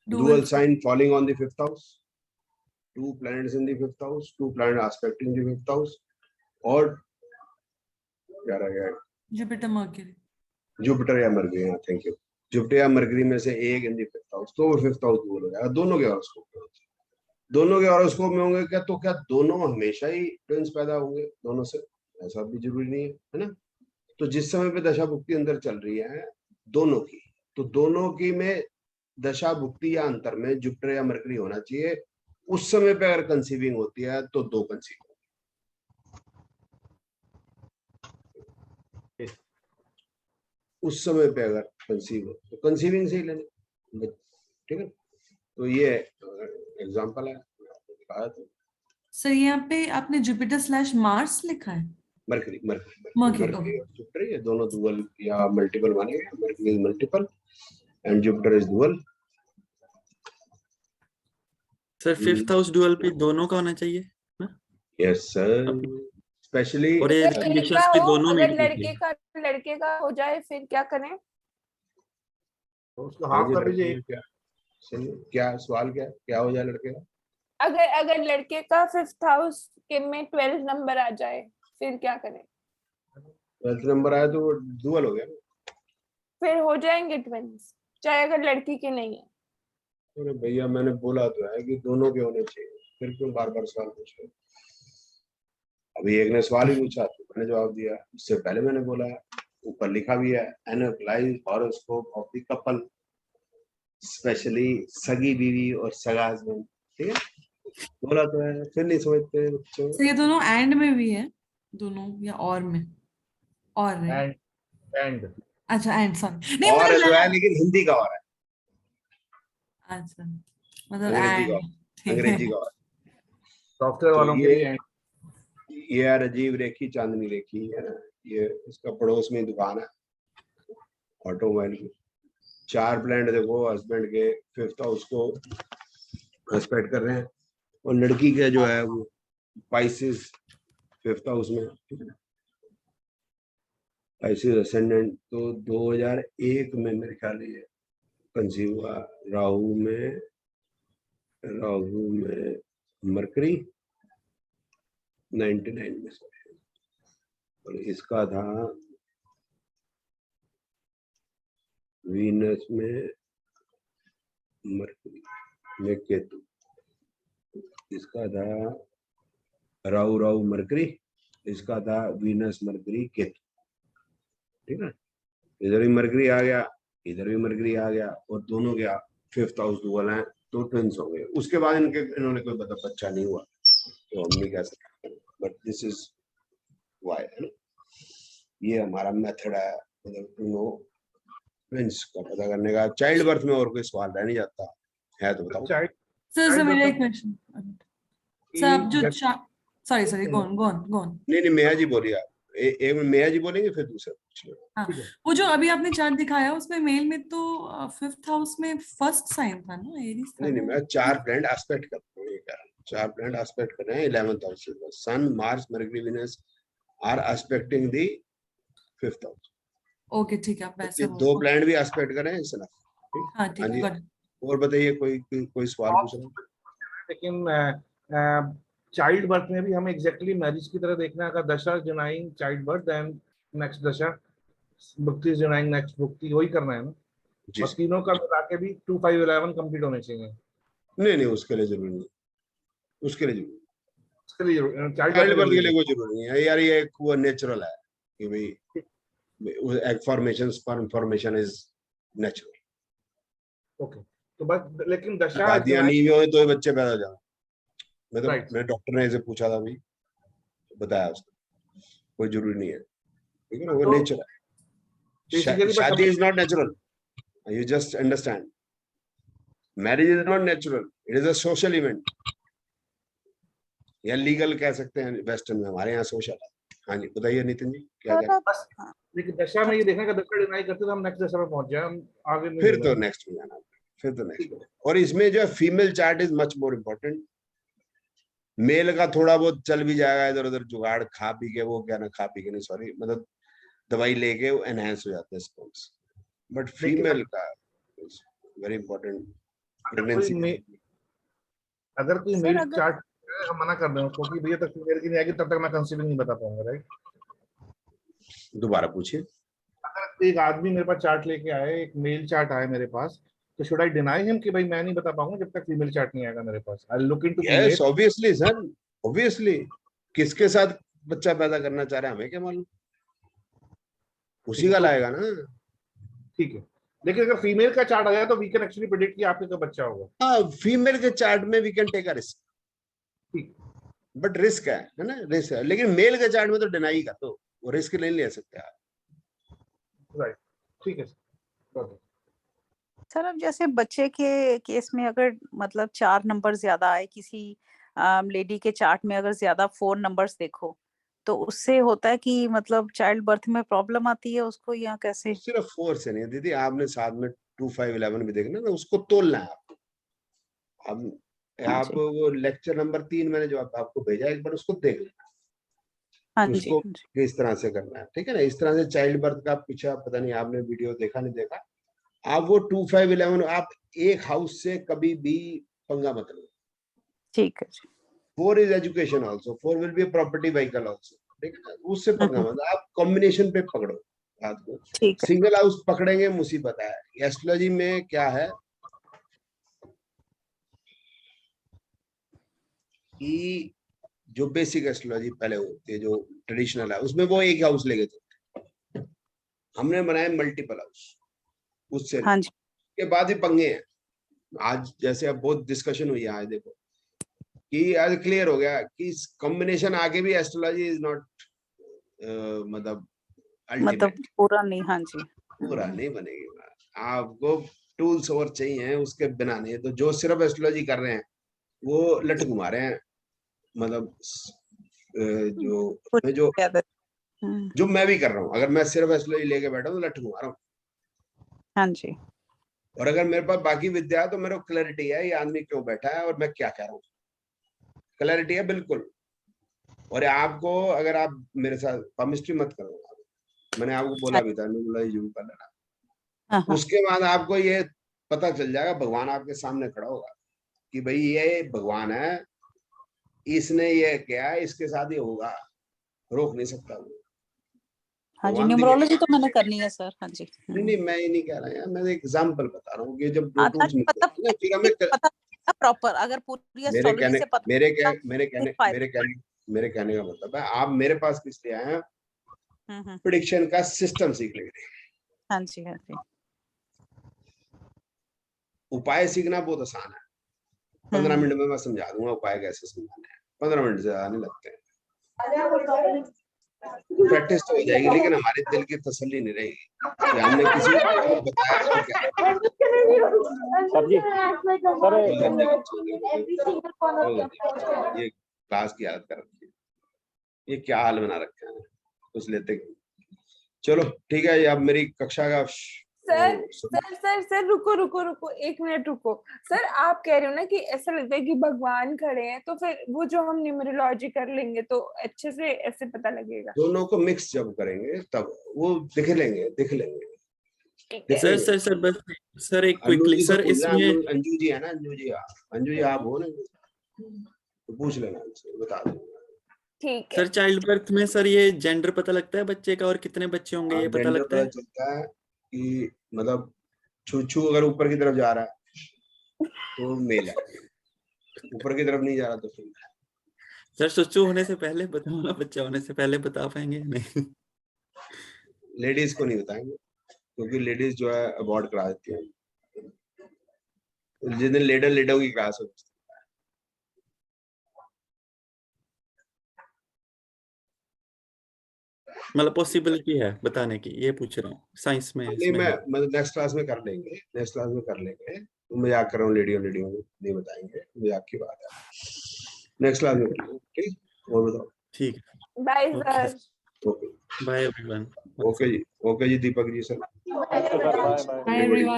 dual sign falling on the 5th house, 2 planets in the 5th house, 2 planets aspecting the 5th house, और क्या रह गया, जुपिटर मर्क्यूरी, जुपिटर या मरकरी। हाँ, थैंक यू। जुपिटर या मरकरी में से एक इन दी 5th हाउस, तो वो 5th हाउस डुअल हो जाएगा। दोनों के हॉरोस्कोप में, दोनों के हॉरोस्कोप में होंगे क्या, तो क्या दोनों हमेशा ही ट्विंस पैदा होंगे दोनों से? ऐसा भी जरूरी नहीं है ना। तो जिस समय पे दशा भुक्ति अंदर चल रही है दोनों की, तो दोनों की में दशा भुक्ति या अंतर में जुपिटर या मरकरी होना चाहिए। उस समय पे अगर कंसीविंग होती है तो 2 कंसीव, उस समय पे अगर कंसीव हो तो कंसीविंग से ही लेना, ठीक है। तो ये एग्जांपल है, दिखाया था। सर यहाँ पे आपने जुपिटर / मार्स लिखा है? मरकरी मरकरी जुपिटर, ये दोनों डुअल या मल्टीपल बनेंगे। Mercury is multiple and Jupiter is dual. Sir 5th house dual पे दोनों का होना चाहिए ना? यस सर, स्पेशली और ये अगर कंडीशंस लड़का भी हो, दोनों अगर मीट होती है। लड़के का हो जाए फिर क्या करें? तो उसको हाफ कर दीजिए। क्या सवाल, क्या हो जाए लड़के का? अगर लड़के का 5th हाउस के में 12 नंबर आ जाए फिर क्या करें? 12th नंबर आया तो वो डुअल हो गया, फिर हो जाएंगे ट्विंस, चाहे अगर लड़की के नहीं है। अरे भैया मैंने बोला तो है कि दोनों के होने चाहिए, फिर क्यों बार बार सवाल पूछ रहे? अभी एक ने सवाल ही पूछा तो मैंने जवाब दिया, इससे पहले मैंने बोला, ऊपर लिखा भी है, analyse horoscope of the couple, specially सगी बीवी और सगा हस्बैंड, ठीक है। बोला तो है, फिर नहीं समझते बच्चों। सर ये दोनों एंड में भी है, दोनों या और में? और है, एंड अच्छा एंड, सॉरी नहीं और मुझे जो लगा, है लेकिन हिंदी का और है, अच्छा मतलब अंग्रेजी का, एंड, ठीक है। अंग्रेजी का और। सॉफ्टवेयर तो वालों के लिए एंड। ये यार अजीब रेखी चांदनी रेखी है ना, ये इसका पड़ोस में दुकान है ऑटोमोबाइल की। 4 प्लैनेट देखो हस्बैंड के 5th हाउस को एस्पेक्ट कर रहे हैं, और लड़की के जो है वो पाइसेस 5th हाउस में, ठीक है, पाइसेस असेंडेंट। तो 2001 में मेरे ख्याल ये कंसीव हुआ, राहु में मरकरी 99 में से, और इसका था वीनस में मरकरी में केतु, इसका था राहु मरकरी, इसका था वीनस मरकरी केतु, ठीक है। इधर भी मरकरी आ गया, इधर भी मरकरी आ गया, और दोनों के 5th हाउस डुअल हैं, तो ट्विंस हो गए। उसके बाद इन्होंने कोई बच्चा नहीं हुआ, तो हम नहीं कह सकते, बट दिस इज व्हाई, है ना। ये हमारा मेथड है, मतलब टू नो ट्विंस का पता करने का। चाइल्ड बर्थ में और कोई सवाल रह नहीं जाता है तो बताओ। सर मेरा एक क्वेश्चन, सर आप जो सॉरी गोन नहीं मेया जी बोलिए आप, एक मिनट मेया जी बोलेंगे फिर दूसरा पूछ लो। हाँ, वो जो अभी आपने चार्ट दिखाया उसमें मेल में तो 5th हाउस में फर्स्ट साइन था ना, एरीज था। नहीं मैं 4 प्लैनेट एस्पेक्ट कर रहा हूं, ये कह रहा हूं 4 प्लैनेट एस्पेक्ट कर रहे हैं 11th हाउस से। Sun Mars Mercury Venus are aspecting the 5th house. Okay ठीक है, आप वैसे 2 प्लैनेट भी एस्पेक्ट कर रहे हैं इसना। हाँ ठीक है, गुड। और बताइए कोई सवाल पूछ रहे हैं? लेकिन चाइल्ड बर्थ में भी हमें एग्जैक्टली मैरिज की तरह देखना है। अगर दशा जुनाइंग चाइल्ड बर्थ, देन नेक्स्ट दशा भुक्ति जुनाइंग नेक्स्ट भुक्ति, वही करना है ना। और तीनों का मिला के भी 2, 5, 11 कंप्लीट होने चाहिए। नहीं उसके लिए जरूरी नहीं, उसके लिए चाइल्ड बर्थ के लिए कोई जरूरी नहीं है यार, ये वो नेचुरल है कि भाई egg formation sperm formation is natural. Okay, तो बस लेकिन दशा शादियां नहीं हुई तो बच्चे पैदा हो जाए। मेरे डॉक्टर ने इसे पूछा था, भी बताया उसने, कोई जरूरी नहीं है, ठीक है, वो नेचर है। शादी is not natural, you just understand. Marriage is not natural, it is a social event. या लीगल कह सकते हैं वेस्टर्न में, हमारे यहाँ सोशल है। हाँ जी बताइए नितिन जी क्या क्या। लेकिन दशा में ये देखना कि दशा डिनाई करते तो हम नेक्स्ट दशा में पहुंच जाए, हम आगे नहीं फिर बढ़ना। तो नेक्स्ट में जाना, फिर तो नेक्स्ट में। और इसमें जो है female chart is much more important. Male का थोड़ा बहुत चल भी जाएगा इधर उधर जुगाड़, खा पी के, वो क्या ना खा पी के नहीं, सॉरी, मतलब दवाई लेके वो एनहांस हो जाते हैं स्पर्म्स, बट फीमेल का वेरी इंपॉर्टेंट प्रेगनेंसी। अगर कोई मेल चार्ट हम मना कर दें उसको कि भैया तक फीमेल की नहीं आएगी तब तक मैं कंसीविंग नहीं बता पाऊंगा, राइट? दोबारा पूछिए। अगर एक आदमी मेरे पास चार्ट लेके आए, एक मेल चार्ट आए मेरे पास, तो शुड आई डिनाई हिम कि भाई मैं नहीं बता पाऊंगा जब तक फीमेल चार्ट नहीं आएगा मेरे पास? I look into female. Yes obviously sir, obviously. किसके साथ बच्चा पैदा करना चाह रहा है हमें क्या मालूम, उसी का लाएगा ना। ठीक है, लेकिन अगर फीमेल का चार्ट आ जाए तो वी कैन एक्चुअली प्रेडिक्ट कि आपके कब बच्चा होगा। हाँ, फीमेल के चार्ट में we can take a risk, ठीक, बट रिस्क है ना, रिस्क है। लेकिन मेल के चार्ट में तो डिनाई कर दो, वो रिस्क नहीं ले सकते आप। राइट, ठीक है सर। अब जैसे बच्चे के केस में अगर मतलब 4 नंबर ज्यादा आए किसी लेडी के चार्ट में, अगर ज्यादा 4 नंबर्स देखो तो उससे होता है कि मतलब चाइल्ड बर्थ में प्रॉब्लम आती है उसको, या कैसे? सिर्फ 4 से नहीं दीदी, आपने साथ में 2, 5, 11 भी देखना ना, उसको तोलना है आपको। अब आप वो लेक्चर नंबर 3 मैंने जो आपको भेजा, एक बार उसको देख लेना, उसको किस तरह से करना है, ठीक है ना। इस तरह से चाइल्ड बर्थ का पूछा, पता नहीं आपने वीडियो देखा नहीं देखा, आप वो 2, 5, 11 आप एक हाउस से कभी भी पंगा मत लो, ठीक है। 4 is education also, 4 will be a property vehicle also, ठीक है ना। उससे पंगा मत, आप कॉम्बिनेशन पे पकड़ो बात को। सिंगल हाउस पकड़ेंगे मुसीबत है। एस्ट्रोलॉजी में क्या है कि जो बेसिक एस्ट्रोलॉजी पहले होती है, जो ट्रेडिशनल है, उसमें वो एक हाउस लेके चलते, हमने बनाया मल्टीपल हाउस, उससे के बाद ही पंगे हैं। आज जैसे अब बहुत डिस्कशन हुई है, आज देखो कि आज क्लियर हो गया कि कॉम्बिनेशन आगे भी एस्ट्रोलॉजी इज नॉट मतलब पूरा नहीं, हाँ जी, पूरा नहीं बनेगी। आपको टूल्स और चाहिए, उसके बिना नहीं। तो जो सिर्फ एस्ट्रोलॉजी कर रहे हैं वो लट घुमा रहे हैं, मतलब जो मैं भी कर रहा हूँ। अगर मैं सिर्फ एस्ट्रोलॉजी लेके बैठा हूँ तो लट घुमा रहा हूँ, हाँ जी। और अगर मेरे पास बाकी विद्या है तो मेरे को क्लैरिटी है ये आदमी क्यों बैठा है और मैं क्या कह रहा हूँ, क्लैरिटी है बिल्कुल। और आपको अगर आप मेरे साथ केमिस्ट्री मत करो, मैंने आपको बोला भी था न्यूमरोलॉजी कर लेना, उसके बाद आपको ये पता चल जाएगा, भगवान आपके सामने खड़ा होगा कि भाई ये भगवान है, इसने ये किया, इसके साथ ये होगा, रोक नहीं सकता वो। हाँ जी, न्यूमरोलॉजी तो मैंने करनी है सर। हाँ जी। नहीं मैं ये नहीं कह रहा है, मैं एग्जांपल बता रहा हूँ कि जब दो टूल्स मिलते हैं ना, फिर हमें प्रॉपर अगर पूरी एस्ट्रोलॉजी से पता मेरे कहने का मतलब है, आप मेरे पास किस लिए आए हैं, प्रेडिक्शन का सिस्टम सीखने के लिए। हाँ जी, हाँ जी। उपाय सीखना बहुत आसान है, 15 मिनट में मैं समझा दूंगा उपाय कैसे समझाना है, 15 मिनट से आने लगते हैं। प्रैक्टिस तो हो जाएगी, लेकिन हमारे दिल की तसल्ली नहीं रहेगी कि हमने किसी को बताया तो क्या। ये क्लास की हालत कर रखी है, ये क्या हाल बना रखे हैं, कुछ लेते। चलो ठीक है, अब मेरी कक्षा का सर रुको 1 मिनट रुको। सर आप कह रहे हो ना कि ऐसा लगता है कि भगवान खड़े हैं, तो फिर वो जो हम न्यूमरोलॉजी कर लेंगे तो अच्छे से ऐसे पता लगेगा। दोनों को मिक्स जब करेंगे तब वो दिख लेंगे। सर बस सर एक क्विकली सर, इसमें अंजू जी है ना, अंजू जी आप हो ना, तो पूछ लेना, बता दूंगा। ठीक है सर। चाइल्ड बर्थ में सर ये जेंडर पता लगता है बच्चे का, और कितने बच्चे होंगे ये पता लगता है? चलता है कि मतलब छू अगर ऊपर की तरफ जा रहा है तो मेल है, ऊपर की तरफ नहीं जा रहा तो फीमेल है। सर सुचू होने से पहले बताओ ना, बच्चा होने से पहले बता पाएंगे नहीं? लेडीज को नहीं बताएंगे, क्योंकि लेडीज जो है अबॉर्ट करा देती है, जिस दिन लेडर की क्लास होती है। मतलब पॉसिबिलिटी है बताने की, ये पूछ रहा हूँ साइंस में। नहीं मैं मतलब नेक्स्ट क्लास में कर लेंगे, तो मजाक कर रहा हूँ, लेडियो नहीं बताएंगे, मजाक की बात है। नेक्स्ट क्लास में, ठीक, और बताओ। ठीक है, bye sir. Okay bye everyone. Okay जी Deepak ji sir. Hi everyone.